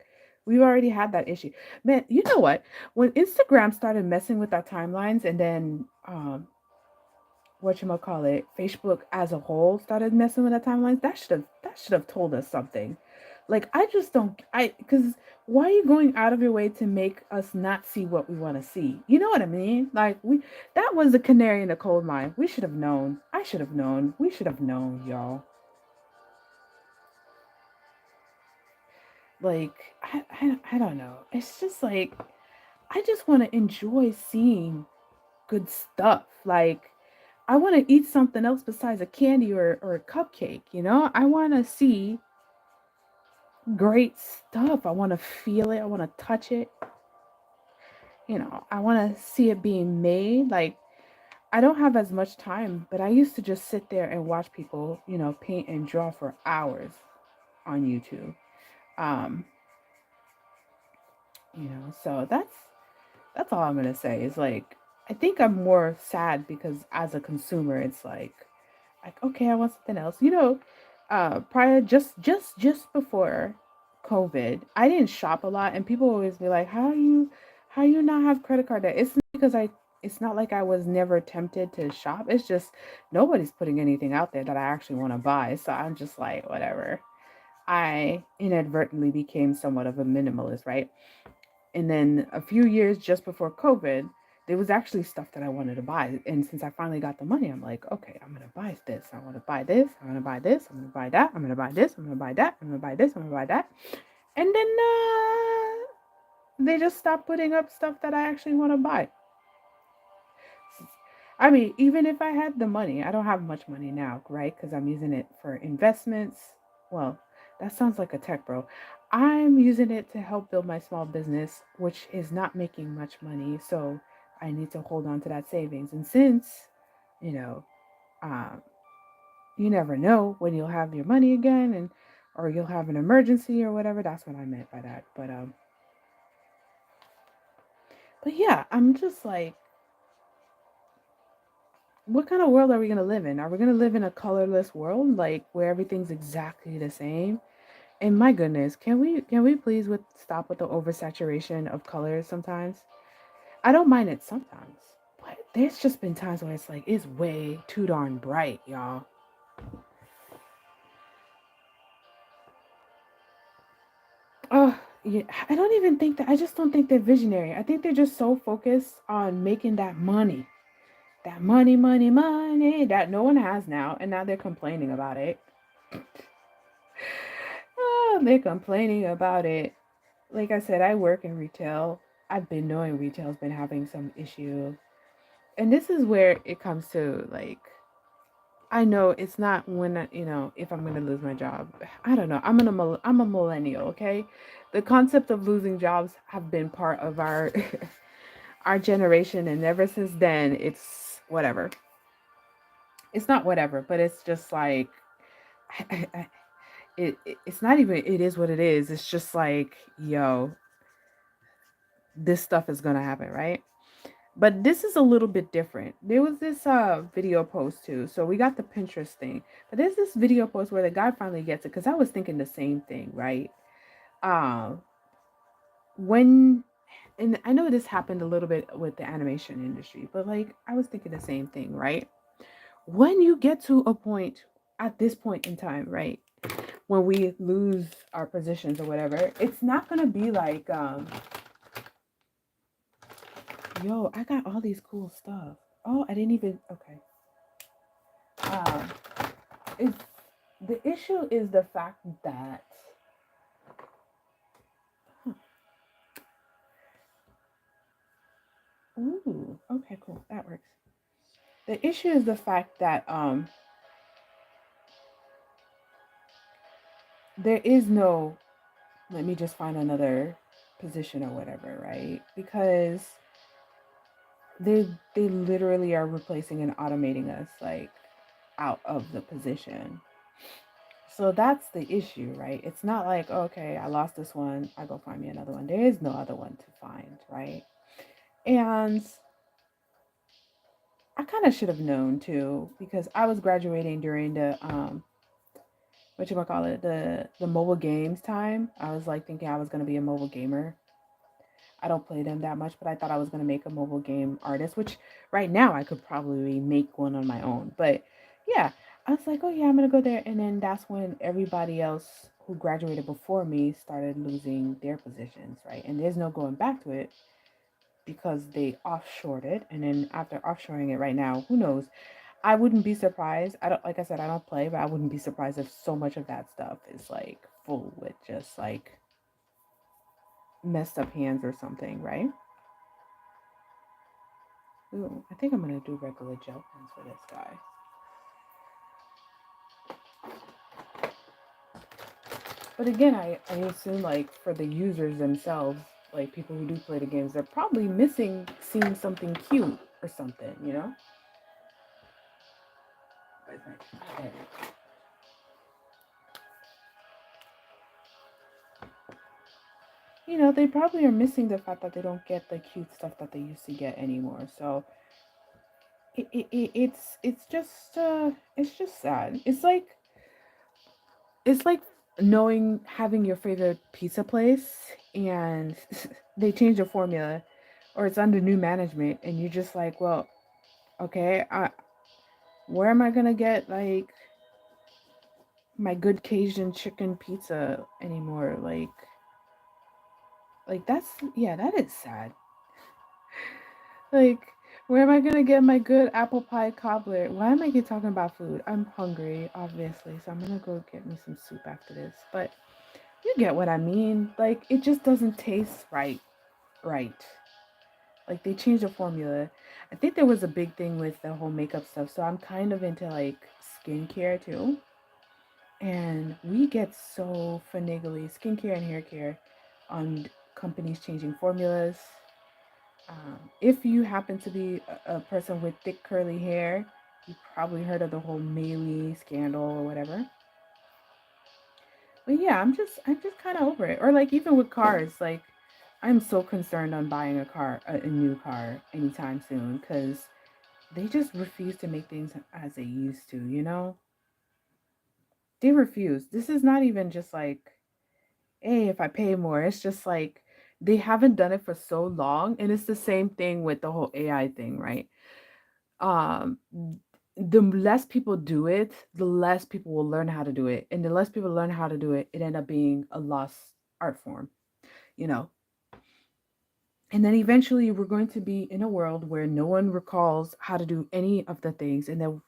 S1: we've already had that issue. Man, you know what? When Instagram started messing with our timelines, and then whatchamacallit, Facebook as a whole started messing with the timelines, that should have told us something. Like, I just don't, because why are you going out of your way to make us not see what we want to see? You know what I mean? Like, that was the canary in the coal mine. We should have known. I should have known. We should have known, y'all. Like, I don't know. It's just like, I just want to enjoy seeing good stuff. Like, I want to eat something else besides a candy or a cupcake, I want to see great stuff. I want to feel it. I want to touch it. I want to see it being made. Like, I don't have as much time, but I used to just sit there and watch people, paint and draw for hours on YouTube. Um, So that's all I'm gonna say is like I think I'm more sad because as a consumer it's like okay, I want something else. Prior just before COVID, I didn't shop a lot and people always be like, how you not have credit card debt? It's not like I was never tempted to shop. It's just nobody's putting anything out there that I actually want to buy. So I'm just like, whatever. I inadvertently became somewhat of a minimalist, right? And then a few years just before COVID, there was actually stuff that I wanted to buy. And since I finally got the money, I'm like, okay, I'm gonna buy this. I want to buy this. I'm gonna buy this. I'm gonna buy that. I'm gonna buy this. I'm gonna buy that. I'm gonna buy this. I'm gonna buy that. And then they just stopped putting up stuff that I actually want to buy. I mean, even if I had the money, I don't have much money now, right? Because I'm using it for investments. Well, that sounds like a tech bro. I'm using it to help build my small business, which is not making much money. So I need to hold on to that savings. And since, you know, um, you never know when you'll have your money again and or you'll have an emergency or whatever. That's what I meant by that. But yeah, I'm just like, what kind of world are we gonna live in? Are we gonna live in a colorless world, like where everything's exactly the same? And my goodness, can we please stop with the oversaturation of colors sometimes? I don't mind it sometimes, but there's just been times where it's like it's way too darn bright, y'all. Oh, yeah, I don't even think that. I just don't think they're visionary. I think they're just so focused on making that money, money, money that no one has now, and now they're complaining about it. Oh, they're complaining about it. Like I said, I work in retail. I've been knowing retail's been having some issue. And this is where it comes to like I know it's not when if I'm going to lose my job. I don't know. I'm a millennial, okay? The concept of losing jobs have been part of our our generation and ever since then it's whatever. It's not whatever, but it's just like it's not even it is what it is. It's just like, yo, this stuff is going to happen, right? But this is a little bit different. There was this video post too. So we got the Pinterest thing. But there's this video post where the guy finally gets it because I was thinking the same thing, right? Um when and I know this happened a little bit with the animation industry, but like I was thinking the same thing, right? When you get to a point at this point in time, right? When we lose our positions or whatever, it's not gonna be like yo, I got all these cool stuff. Oh, I didn't even okay. Um it's the issue is the fact that huh, ooh, okay, cool, that works. The issue is the fact that there is no let me just find another position or whatever, right? Because they literally are replacing and automating us like out of the position. So that's the issue, right? It's not like, okay, I lost this one, I go find me another one. There is no other one to find, right? And I kind of should have known too because I was graduating during the what you call it the mobile games time. I was like thinking I was gonna be a mobile gamer. I don't play them that much, but I thought I was gonna make a mobile game artist, which right now I could probably make one on my own. But yeah, I was like, oh yeah, I'm gonna go there, and then that's when everybody else who graduated before me started losing their positions, right? And there's no going back to it because they offshored it, and then after offshoring it right now, who knows? I wouldn't be surprised. I don't like I said, I don't play, but I wouldn't be surprised if so much of that stuff is like full with just like messed up hands or something, right? Ooh, I think I'm gonna do regular gel pens for this guy. But again, I assume like for the users themselves, like people who do play the games, they're probably missing seeing something cute or something, you know? they probably are missing the fact that they don't get the cute stuff that they used to get anymore. So it's just sad. It's like knowing having your favorite pizza place and they change the formula or it's under new management and you're just like, well, okay, where am I gonna get like my good Cajun chicken pizza anymore? Like that's yeah, that is sad. Like, where am I gonna get my good apple pie cobbler? Why am I keep talking about food? I'm hungry, obviously, so I'm gonna go get me some soup after this. But you get what I mean. Like, it just doesn't taste right. Right. Like they changed the formula. I think there was a big thing with the whole makeup stuff, so I'm kind of into like skincare too. And we get so finagly skincare and hair care on companies changing formulas. If you happen to be a person with thick curly hair, you probably heard of the whole Maylee scandal or whatever. But yeah, I'm just kind of over it. Or like even with cars, like I'm so concerned on buying a new car anytime soon because they just refuse to make things as they used to. They refuse. This is not even just like, hey, if I pay more, it's just like they haven't done it for so long, and it's the same thing with the whole AI thing, right? um the less people do it, the less people will learn how to do it, and the less people learn how to do it, it end up being a lost art form, you know and then eventually we're going to be in a world where no one recalls how to do any of the things, and then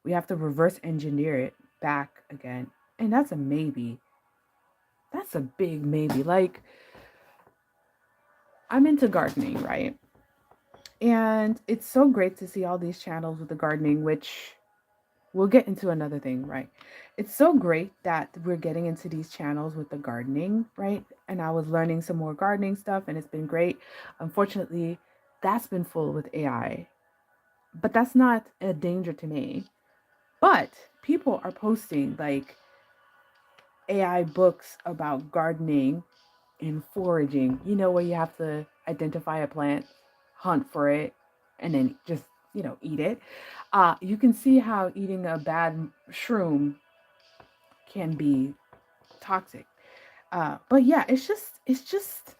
S1: we have to reverse engineer it back again. And that's a maybe. That's a big maybe. Like, I'm into gardening, right? And it's so great to see all these channels with the gardening, which we'll get into another thing, right? It's so great that we're getting into these channels with the gardening, right? And I was learning some more gardening stuff and it's been great. Unfortunately, that's been full with AI, but that's not a danger to me. But people are posting like AI books about gardening and foraging, where you have to identify a plant, hunt for it, and then just, eat it. You can see how eating a bad shroom can be toxic. But yeah, it's just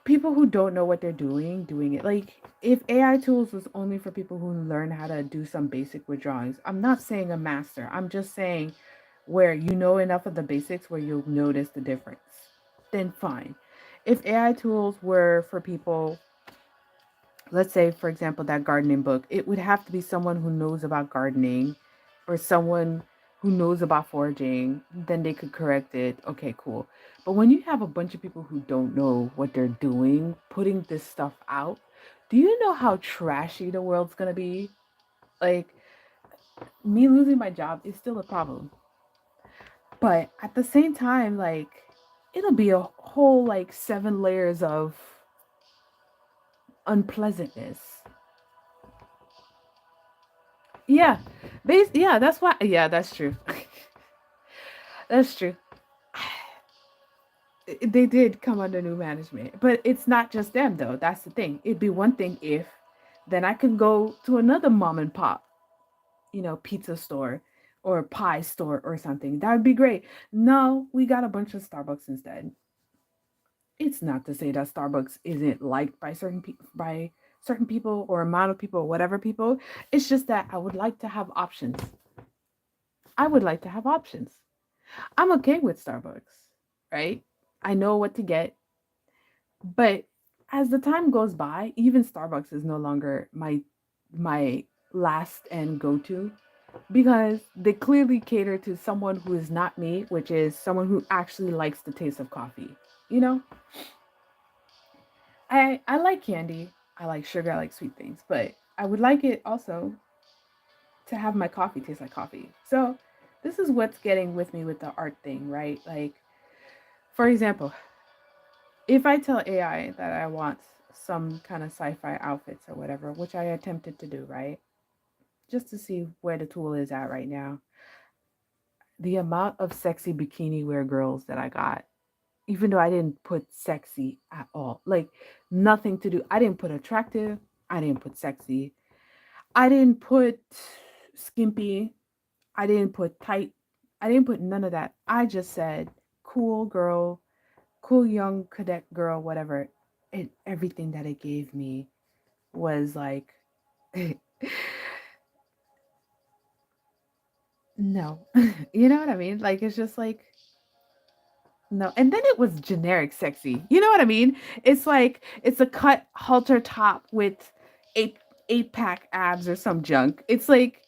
S1: people who don't know what they're doing it. Like if AI tools was only for people who learn how to do some basic with drawings, I'm not saying a master. I'm just saying where you know enough of the basics where you'll notice the difference. Then fine. If AI tools were for people, let's say for example that gardening book, it would have to be someone who knows about gardening or someone who knows about foraging, then they could correct it. Okay, cool. But when you have a bunch of people who don't know what they're doing putting this stuff out, do you know how trashy the world's going to be? Like, me losing my job is still a problem, but at the same time, like, it'll be a whole like 7 layers of unpleasantness. Yeah. Yeah, that's why. Yeah, that's true. That's true. They did come under new management, but it's not just them though. That's the thing. It'd be one thing if then I could go to another mom and pop, pizza store or pie store or something. That would be great. No, we got a bunch of Starbucks instead. It's not to say that Starbucks isn't liked by certain people or amount of people or whatever people. It's just that I would like to have options. I would like to have options. I'm okay with Starbucks, right? I know what to get, but as the time goes by, even Starbucks is no longer my last and go to because they clearly cater to someone who is not me, which is someone who actually likes the taste of coffee. You know, I like candy, I like sugar, I like sweet things, but I would like it also to have my coffee taste like coffee. So this is what's getting with me with the art thing, right? Like, for example, if I tell AI that I want some kind of sci-fi outfits or whatever, which I attempted to do, right? Just to see where the tool is at right now. The amount of sexy bikini wear girls that I got. even though I didn't put sexy at all. Like nothing to do. I didn't put attractive. I didn't put sexy. I didn't put skimpy. I didn't put tight. I didn't put none of that. I just said cool girl, cool young cadet girl, whatever. And everything that it gave me was like, no. You know what I mean? Like, it's just like, no. And then it was generic sexy. You know what I mean? It's like, it's a cut halter top with eight, eight pack abs or some junk. It's like,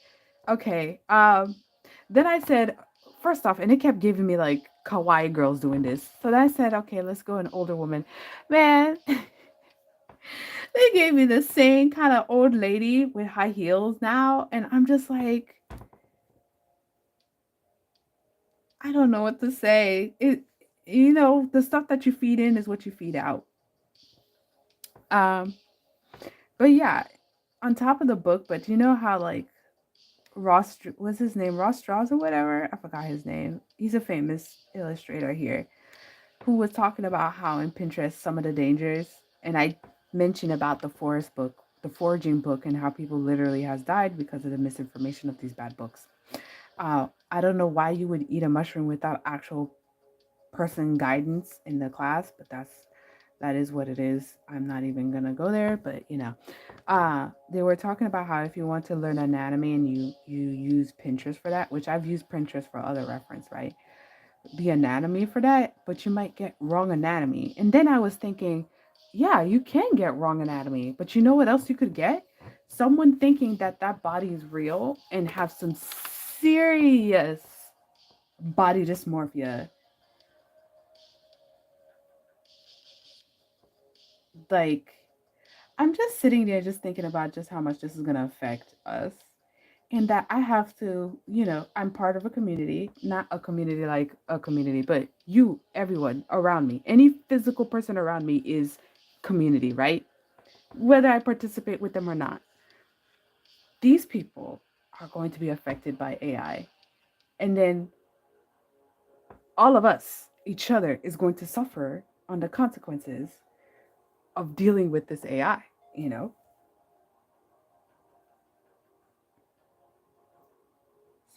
S1: okay. Then I said, first off, and it kept giving me like kawaii girls doing this. So then I said, okay, let's go an older woman. Man, they gave me the same kind of old lady with high heels now. And I'm just like, I don't know what to say. The stuff that you feed in is what you feed out. Um, but yeah, on top of the book, but you know how like what's his name? Ross Strauss or whatever? I forgot his name. He's a famous illustrator here who was talking about how in Pinterest some of the dangers, and I mentioned about the forest book, the foraging book, and how people literally has died because of the misinformation of these bad books. I don't know why you would eat a mushroom without actual person guidance in the class, but that is what it is. I'm not even gonna go there, but they were talking about how if you want to learn anatomy and you use Pinterest for that, which I've used Pinterest for other reference, right? The anatomy for that, but you might get wrong anatomy. And then I was thinking, yeah, you can get wrong anatomy, but you know what else you could get? Someone thinking that that body is real and have some serious body dysmorphia. Like, I'm just sitting there just thinking about just how much this is going to affect us. And that I have to, I'm part of a community, not a community like a community, but you, everyone around me, any physical person around me is community, right? Whether I participate with them or not. These people are going to be affected by AI. And then all of us, each other, is going to suffer on the consequences of dealing with this AI, you know?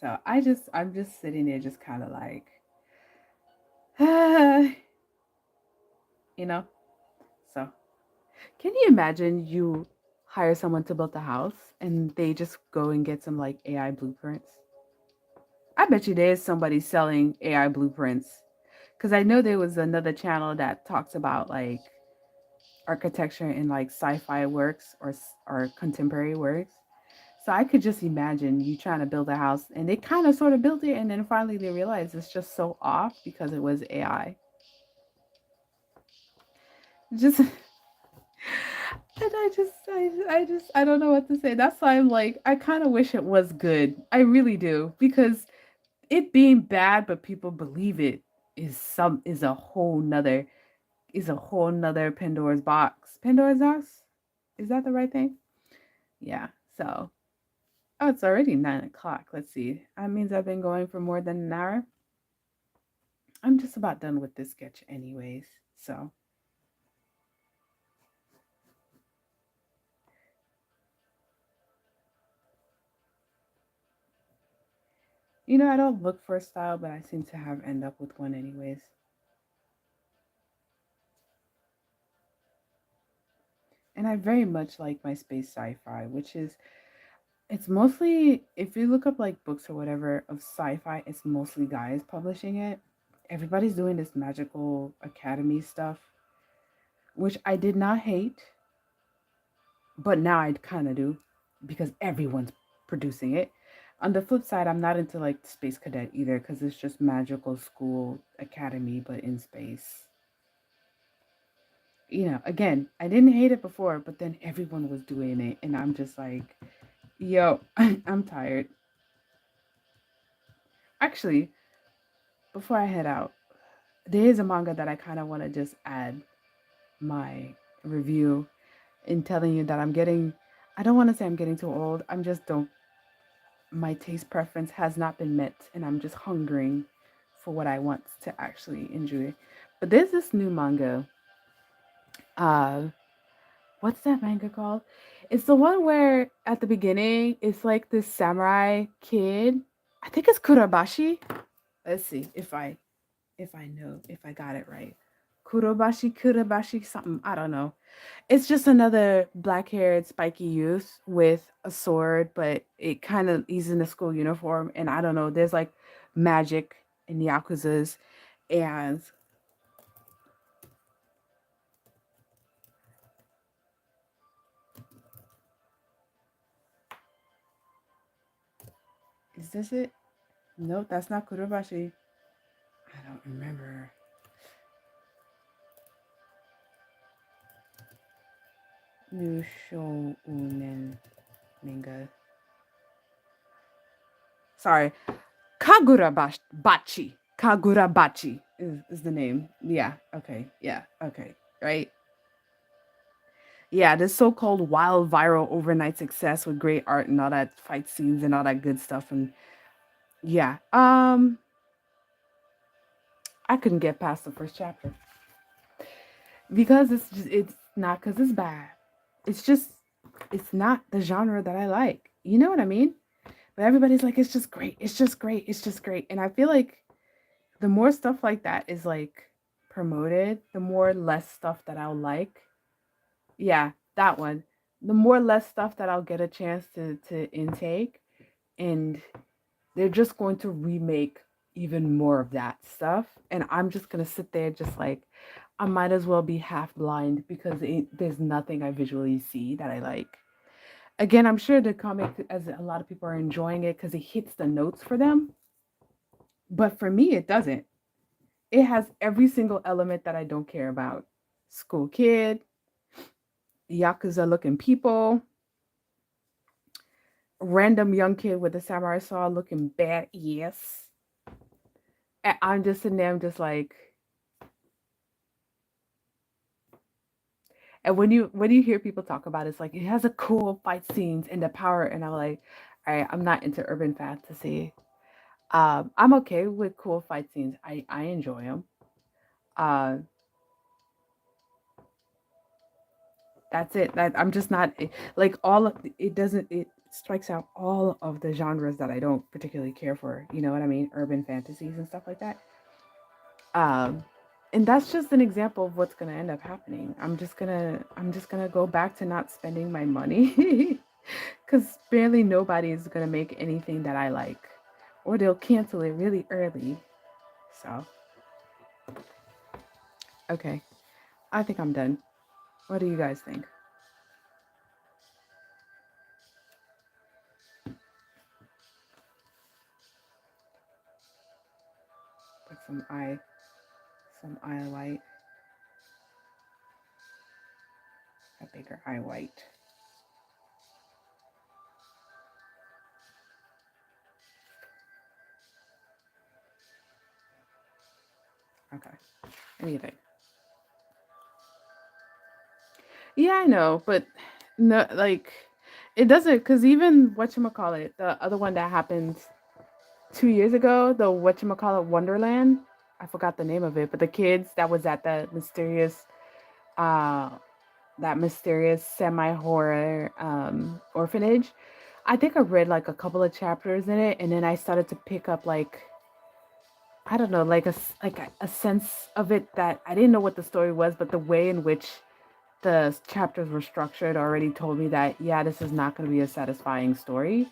S1: So I'm just sitting there just kind of like, you know? So can you imagine you hire someone to build a house and they just go and get some like AI blueprints? I bet you there's somebody selling AI blueprints. Because I know there was another channel that talks about like architecture in like sci-fi works or contemporary works. So I could just imagine you trying to build a house and they kind of sort of built it and then finally they realized it's just so off because it was AI. Just and I don't know what to say. That's why I'm like, I kind of wish it was good. I really do. Because it being bad, but people believe it is a whole nother Pandora's box. Pandora's box? Is that the right thing? Yeah. So oh, it's already 9 o'clock. Let's see. That means I've been going for more than an hour. I'm just about done with this sketch anyways. So I don't look for a style, but I seem to have end up with one anyways. And I very much like my space sci-fi, which is it's mostly if you look up like books or whatever of sci-fi, it's mostly guys publishing it. Everybody's doing this magical academy stuff, which I did not hate, but now I kind of do because everyone's producing it. On the flip side, I'm not into like Space Cadet either because it's just magical school academy, but in space. Again, I didn't hate it before, but then everyone was doing it, and I'm just like, yo, I'm tired. Actually, before I head out, there is a manga that I kind of want to just add my review in telling you that I don't want to say I'm getting too old. I'm just don't, my taste preference has not been met, and I'm just hungering for what I want to actually enjoy. But there's this new manga. Uh, what's that manga called? It's the one where at the beginning it's like this samurai kid. I think it's Kurabashi. Let's see if I know if I got it right. Kurabashi, something. I don't know. It's just another black-haired spiky youth with a sword, but it kind of he's in a school uniform, and I don't know. There's like magic and yakuzas, and is this it? Nope, that's not Kurabashi. I don't remember. New Shounen manga. Sorry, Kagurabachi. Kagurabachi is the name. Yeah. Okay. Yeah. Okay. Right. Yeah, this so-called wild viral overnight success with great art and all that fight scenes and all that good stuff. And yeah, I couldn't get past the first chapter because it's not because it's bad. It's just it's not the genre that I like. You know what I mean? But everybody's like, it's just great. It's just great. It's just great. And I feel like the more stuff like that is like promoted, the more less stuff that I'll like. Yeah, that one. The more less stuff that I'll get a chance to intake, and they're just going to remake even more of that stuff, and I'm just going to sit there just like I might as well be half blind because there's nothing I visually see that I like. Again, I'm sure the comic, as a lot of people are enjoying it because it hits the notes for them, but for me it doesn't. It has every single element that I don't care about: school kid, yakuza looking people, random young kid with a samurai sword looking bad. Yes, and I'm just sitting there, I'm just like, and when you hear people talk about it, it's like it has a cool fight scenes and the power, and I'm like, all right, I'm not into urban fantasy. I'm okay with cool fight scenes. I enjoy them. Uh, that's it. That I'm just not like all of it. Doesn't it strikes out all of the genres that I don't particularly care for. You know what I mean? Urban fantasies and stuff like that. Um, and that's just an example of what's gonna end up happening. I'm just gonna go back to not spending my money because barely nobody is gonna make anything that I like, or they'll cancel it really early. So okay, I think I'm done. What do you guys think? Put some eye white, a bigger eye white. Okay, what do you think? Yeah, I know, but no, like it doesn't because even whatchamacallit, the other one that happened 2 years ago, the whatchamacallit Wonderland. I forgot the name of it, but the kids that was at uh that mysterious semi horror orphanage. I think I read like a couple of chapters in it, and then I started to pick up like I don't know, like a sense of it that I didn't know what the story was, but the way in which the chapters were structured already told me that yeah, this is not going to be a satisfying story,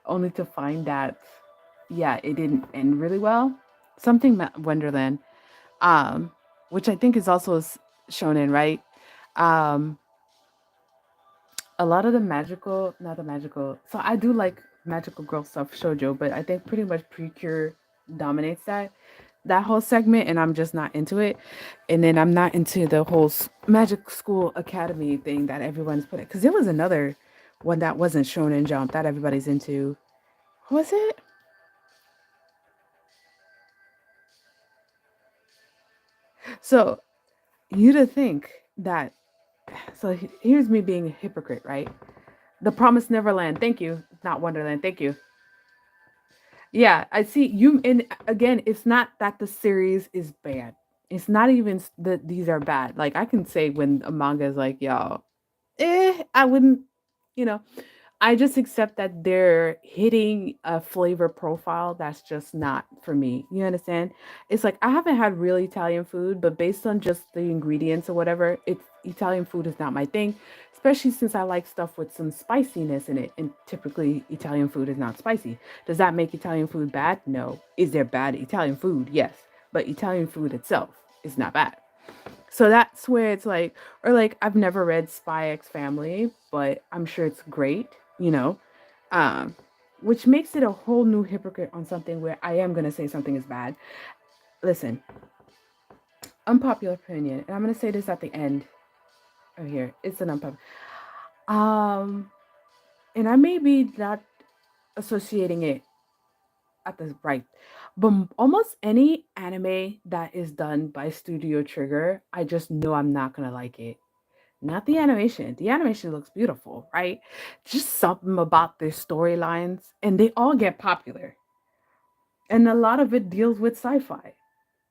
S1: only to find that yeah, it didn't end really well. Something Wonderland, um, which I think is also shown in right. Um, a lot of the magical, not the magical. So I do like magical girl stuff, shojo, but I think pretty much Precure dominates that whole segment, and I'm just not into it. And then I'm not into the whole magic school academy thing that everyone's putting. Because there was another one that wasn't shown in Jump that everybody's into. What was it? So you'd think that. So here's me being a hypocrite, right? The Promised Neverland. Thank you. Not Wonderland. Thank you. Yeah, I see you. And again, it's not that the series is bad. It's not even that these are bad. Like I can say when a manga is like, y'all, I wouldn't, you know, I just accept that they're hitting a flavor profile that's just not for me. You understand? It's like I haven't had real Italian food, but based on just the ingredients or whatever, it's Italian food is not my thing, especially since I like stuff with some spiciness in it. And typically Italian food is not spicy. Does that make Italian food bad? No. Is there bad Italian food? Yes. But Italian food itself is not bad. So that's where it's like, or like I've never read Spy X Family, but I'm sure it's great, you know, um, which makes it a whole new hypocrite on something where I am gonna say something is bad. Listen, unpopular opinion, and I'm gonna say this at the end. Oh, here it's an unpopular. Um, and I may be not associating it at the right, but almost any anime that is done by Studio Trigger, I just know I'm not gonna like it. Not the animation. The animation looks beautiful, right? Just something about their storylines, and they all get popular. And a lot of it deals with sci-fi.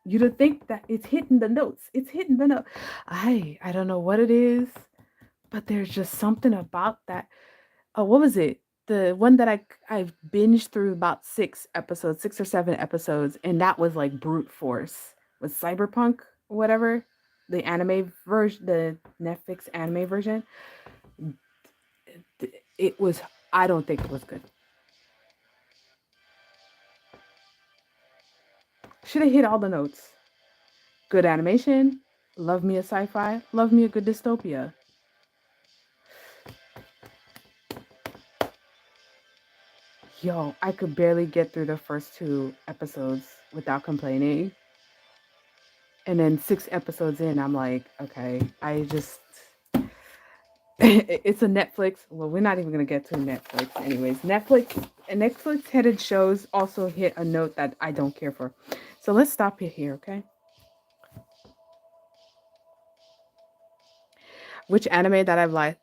S1: You'd think that it's hitting the notes. It's hitting the note. I don't know what it is, but there's just something about that. Oh, what was it? The one that I binged through about 6 episodes, 6 or 7 episodes, and that was like brute force. Was Cyberpunk or whatever the anime version, the Netflix anime version? It was. I don't think it was good. Should have hit all the notes. Good animation. Love me a sci-fi. Love me a good dystopia. Yo, I could barely get through the first 2 episodes without complaining. And then 6 episodes in, I'm like, okay, I just it's a Netflix. Well, we're not even gonna get to Netflix, anyways. Netflix headed shows also hit a note that I don't care for. So let's stop it here, okay? Which anime that I've liked?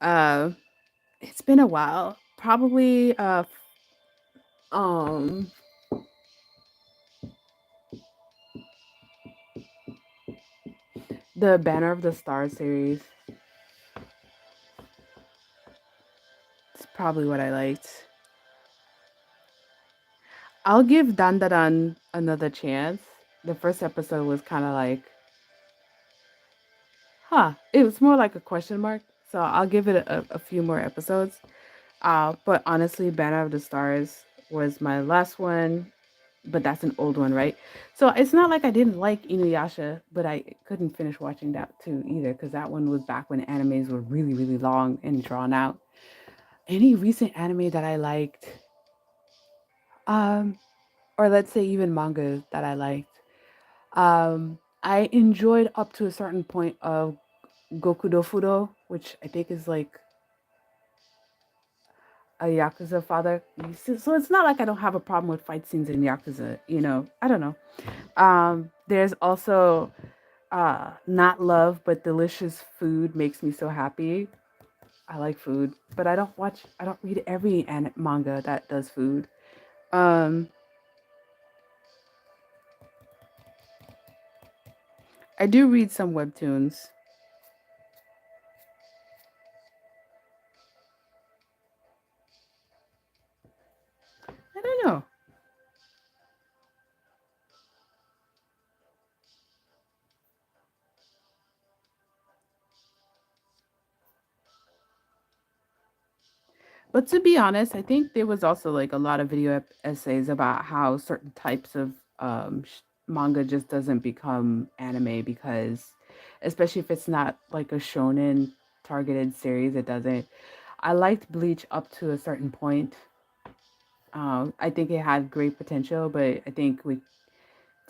S1: It's been a while. Probably um the Banner of the Stars series. It's probably what I liked. I'll give Dandadan another chance. The first episode was kind of like, huh. It was more like a question mark. So I'll give it a few more episodes. But honestly, Banner of the Stars was my last one, but that's an old one, right? So it's not like I didn't like Inuyasha, but I couldn't finish watching that too either because that one was back when animes were really, really long and drawn out. Any recent anime that I liked, um, or let's say even manga that I liked, I enjoyed up to a certain point of Gokudo Fudo, which I think is like a Yakuza father. So it's not like I don't have a problem with fight scenes in Yakuza, you know. I don't know. There's also not love but delicious food makes me so happy. I like food, but I don't read every manga that does food. Um I do read some webtoons. I don't know. But to be honest, I think there was also like a lot of video essays about how certain types of manga just doesn't become anime because, especially if it's not like a shonen targeted series, it doesn't. I liked Bleach up to a certain point. I think it had great potential, but I think with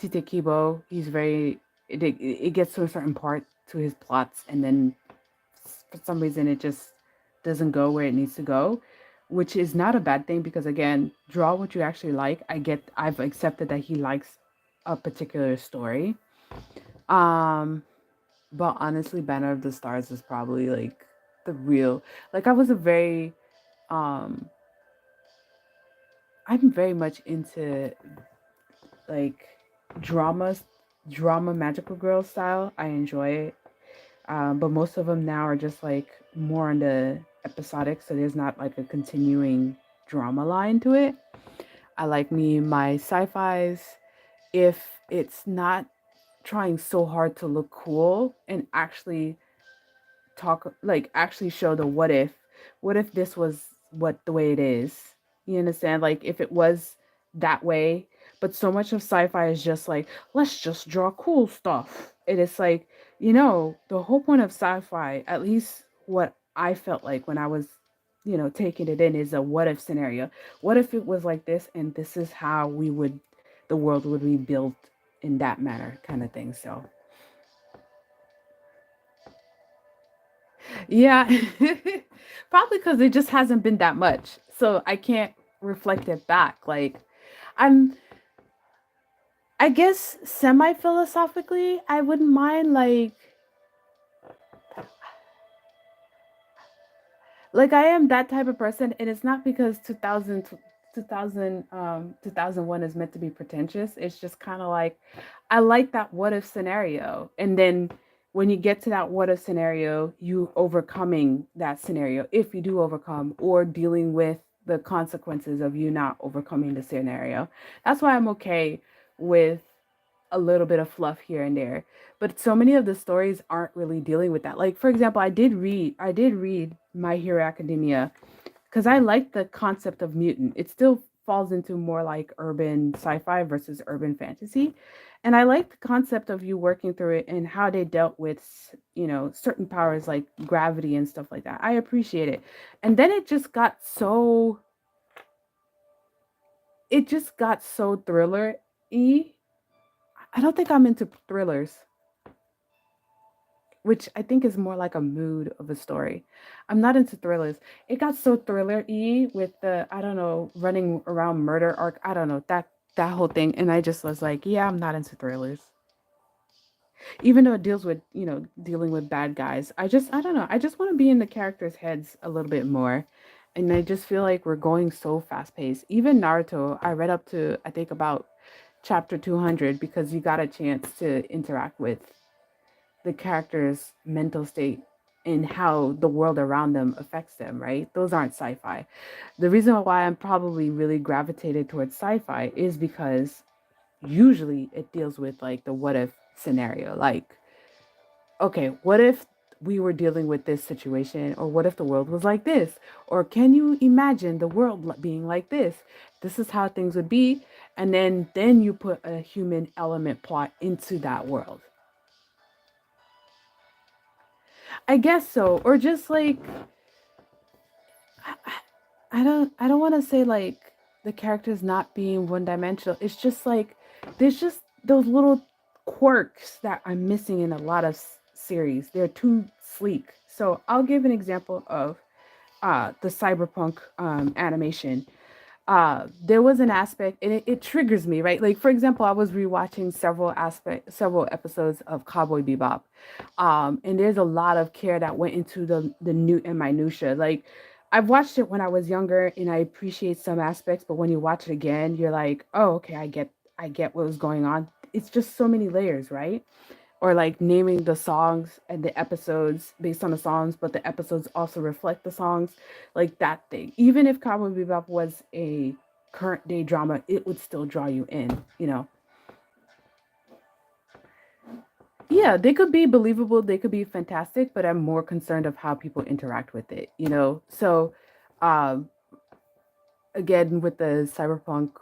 S1: Tite Kibo, he's very. It gets to a certain part to his plots, and then for some reason it just doesn't go where it needs to go, which is not a bad thing because again, draw what you actually like. I've accepted that he likes a particular story. Um, but honestly, Banner of the Stars is probably like the real like I was a very um I'm very much into like dramas drama magical girl style, I enjoy it. But most of them now are just like more on the episodic, so there's not like a continuing drama line to it. I like me my sci-fis if it's not trying so hard to look cool and actually talk, like actually show the what if this was what the way it is, you understand, like if it was that way. But so much of sci-fi is just like, let's just draw cool stuff, and it's like, the whole point of sci-fi, at least what I felt like when I was, taking it in, is a what if scenario. What if it was like this, and this is how the world would be built in that manner, kind of thing. So yeah. Probably because it just hasn't been that much. So I can't reflect it back. Like, I'm, I guess, semi philosophically, I wouldn't mind, like I am that type of person, and it's not because 2001 is meant to be pretentious. It's just kind of like, I like that what if scenario, and then when you get to that what if scenario, you overcoming that scenario, if you do overcome, or dealing with the consequences of you not overcoming the scenario. That's why I'm okay with a little bit of fluff here and there. But so many of the stories aren't really dealing with that. Like, for example, I did read My Hero Academia because I like the concept of mutant. It still falls into more like urban sci-fi versus urban fantasy. And I like the concept of you working through it and how they dealt with, certain powers like gravity and stuff like that. I appreciate it. And then it just got so thriller-y. I don't think I'm into thrillers, which I think is more like a mood of a story. I'm not into thrillers. It got so thriller-y with the, I don't know, running around murder arc. I don't know, that whole thing, and I just was like, yeah, I'm not into thrillers. Even though it deals with, dealing with bad guys. I don't know. I just want to be in the characters' heads a little bit more. And I just feel like we're going so fast paced. Even Naruto, I read up to, I think, about chapter 200 because you got a chance to interact with the character's mental state and how the world around them affects them, right? Those aren't sci-fi. The reason why I'm probably really gravitated towards sci-fi is because usually it deals with like the what if scenario. Like, okay, what if we were dealing with this situation, or what if the world was like this, or can you imagine the world being like this is how things would be, and then you put a human element plot into that world. I guess so. Or just like, I don't want to say like the characters not being one dimensional. It's just like there's just those little quirks that I'm missing in a lot of series. They're too sleek. So I'll give an example of the cyberpunk animation. There was an aspect, and it triggers me, right? Like, for example, I was rewatching several episodes of Cowboy Bebop, and there's a lot of care that went into the new and minutia. Like, I've watched it when I was younger, and I appreciate some aspects, but when you watch it again, you're like, oh, okay, I get what was going on. It's just so many layers, right? Or like naming the songs and the episodes based on the songs, but the episodes also reflect the songs, like that thing. Even if Cowboy Bebop was a current day drama, it would still draw you in. Yeah, they could be believable, they could be fantastic, but I'm more concerned of how people interact with it. So, um, again, with the cyberpunk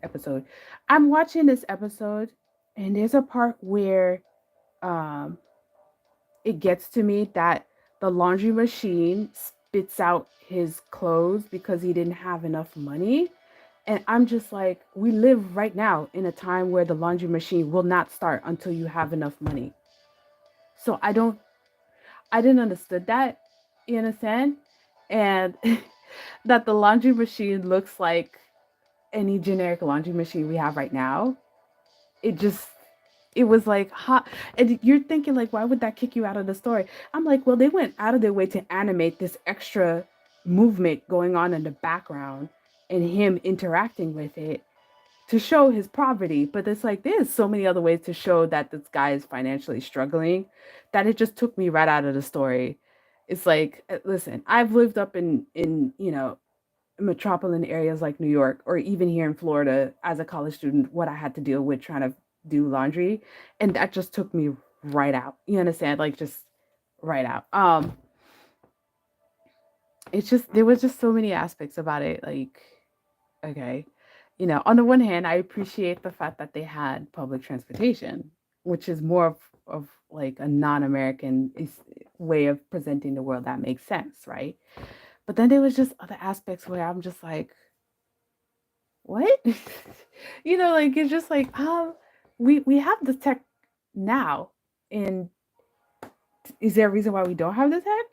S1: episode, I'm watching this episode, and there's a part where um it gets to me that the laundry machine spits out his clothes because he didn't have enough money. And I'm just like, we live right now in a time where the laundry machine will not start until you have enough money. So I didn't understood that, you understand? And that the laundry machine looks like any generic laundry machine we have right now. It just it was like hot, and you're thinking like, why would that kick you out of the story? I'm like, well, they went out of their way to animate this extra movement going on in the background and him interacting with it. to show his poverty. But it's like there's so many other ways to show that this guy is financially struggling that it just took me right out of the story. It's like, listen, I've lived up in metropolitan areas like New York or even here in Florida as a college student, what I had to deal with trying to do laundry, and that just took me right out. You understand? Like just right out. It's just there was just so many aspects about it. Like, okay, on the one hand, I appreciate the fact that they had public transportation, which is more of like a non-American way of presenting the world that makes sense, right? But then there was just other aspects where I'm just like, what? Like it's just like, we have the tech now, and is there a reason why we don't have the tech?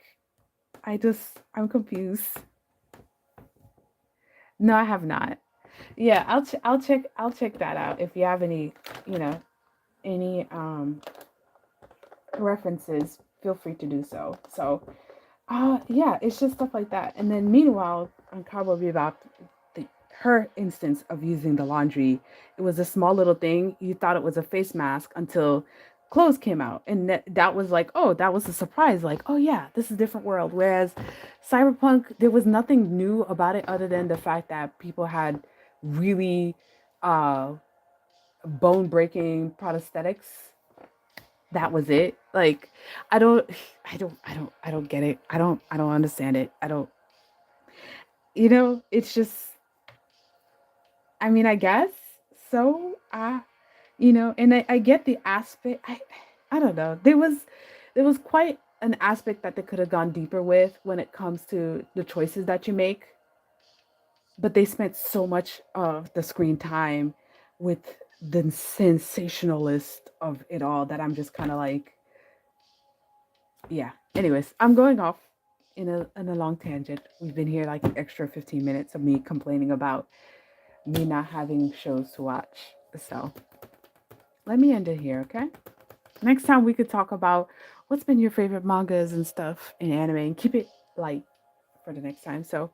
S1: I'm confused. No, I have not. Yeah, I'll check that out. If you have any, you know, any references, feel free to do so. So, yeah, it's just stuff like that. And then meanwhile, on Cowboy Bebop, her instance of using the laundry, it was a small little thing. You thought it was a face mask until clothes came out, and that was like, oh, that was a surprise. Like, oh yeah, this is a different world. Whereas Cyberpunk, there was nothing new about it other than the fact that people had really uh bone breaking prosthetics. That was it. Like, I don't, I don't get it. I don't understand it. I don't. It's just. I mean, I guess so. And I get the aspect. I don't know. There was quite an aspect that they could have gone deeper with when it comes to the choices that you make, but they spent so much of the screen time with the sensationalist of it all that I'm just kind of like, yeah. Anyways, I'm going off in a long tangent. We've been here like an extra 15 minutes of me complaining about me not having shows to watch. So let me end it here, okay? Next time we could talk about what's been your favorite mangas and stuff in anime and keep it light for the next time. So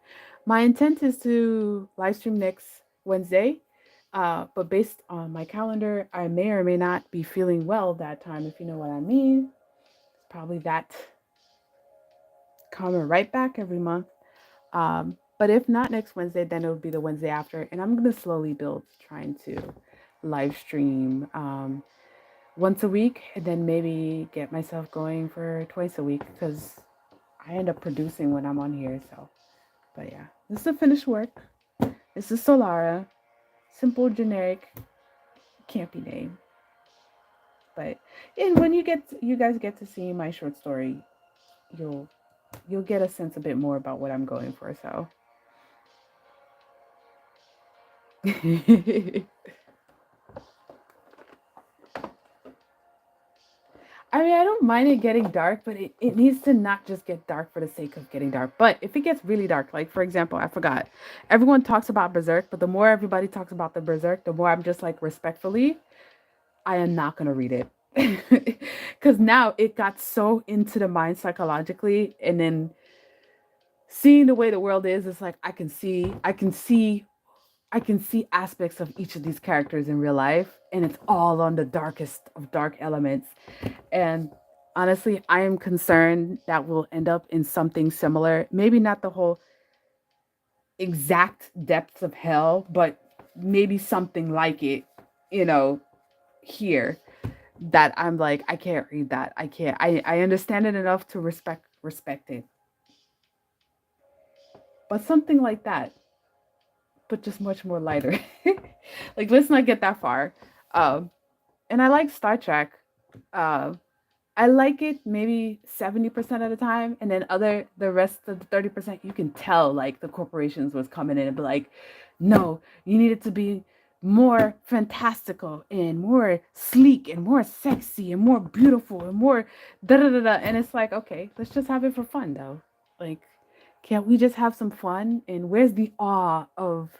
S1: my intent is to live stream next Wednesday. But based on my calendar, I may or may not be feeling well that time, if you know what I mean. It's probably that coming right back every month. But if not next Wednesday, then it'll be the Wednesday after. And I'm going to slowly build trying to live stream once a week and then maybe get myself going for twice a week because I end up producing when I'm on here. So, but yeah, this is a finished work. This is Solara. Simple, generic, campy name. But and when you guys get to see my short story, you'll get a sense a bit more about what I'm going for. So I mean, I don't mind it getting dark, but it needs to not just get dark for the sake of getting dark. But if it gets really dark, like for example, I forgot, everyone talks about Berserk, but the more everybody talks about the Berserk, the more I'm just like, respectfully, I am not going to read it. Because now it got so into the mind psychologically. And then seeing the way the world is, it's like I can see aspects of each of these characters in real life, and it's all on the darkest of dark elements. And honestly, I am concerned that we'll end up in something similar. Maybe not the whole exact depths of hell, but maybe something like it, you know, here that I'm like, I can't read that. I can't. I understand it enough to respect it. But something like that, but just much more lighter. Like let's not get that far. Um and I like Star Trek. Uh I like it maybe 70% of the time, and then the rest of the 30% you can tell like the corporations was coming in and be like, no, you need it to be more fantastical and more sleek and more sexy and more beautiful and more da da da da. And it's like, okay, let's just have it for fun though. Like, can't we just have some fun? And where's the awe of,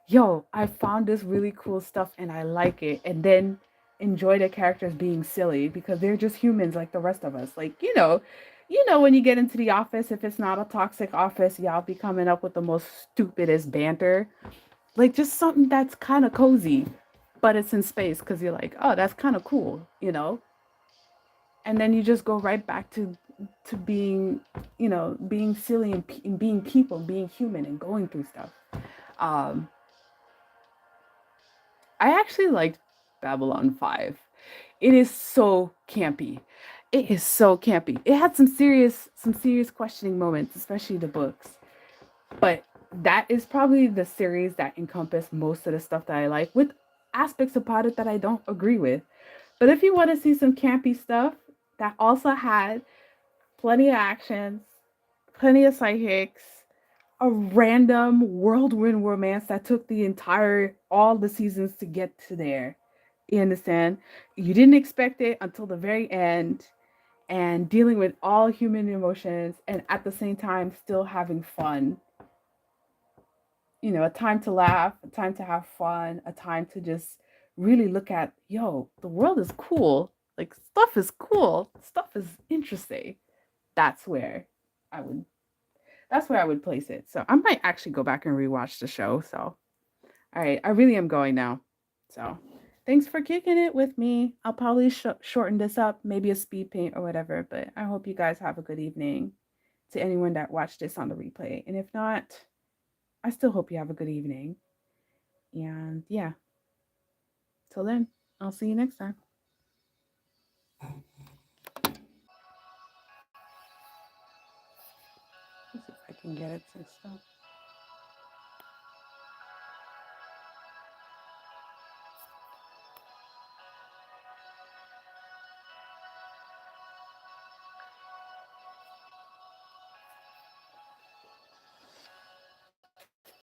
S1: yo, I found this really cool stuff and I like it, and then enjoy the characters being silly because they're just humans like the rest of us. Like, when you get into the office, if it's not a toxic office, y'all be coming up with the most stupidest banter. like just something that's kind of cozy, but it's in space because you're like, oh, that's kind of cool, you know. And then you just go right back to being, being silly and being people, being human, and going through stuff. Um, I actually liked Babylon 5. It is so campy. It is so campy. It had some serious questioning moments, especially the books. But that is probably the series that encompassed most of the stuff that I like, with aspects about it that I don't agree with. But if you want to see some campy stuff that also had plenty of actions, plenty of psychics, a random whirlwind romance that took all the seasons to get to there. You understand? You didn't expect it until the very end, and dealing with all human emotions, and at the same time still having fun. A time to laugh, a time to have fun, a time to just really look at, yo, the world is cool. Like, stuff is cool. Stuff is interesting. That's where I would that's where I would place it. So I might actually go back and rewatch the show. So all right, I really am going now. So thanks for kicking it with me. I'll probably shorten this up, maybe a speed paint or whatever. But I hope you guys have a good evening, to anyone that watched this on the replay. And if not, I still hope you have a good evening. And yeah, till then, I'll see you next time. Let's see if I can get it to stop.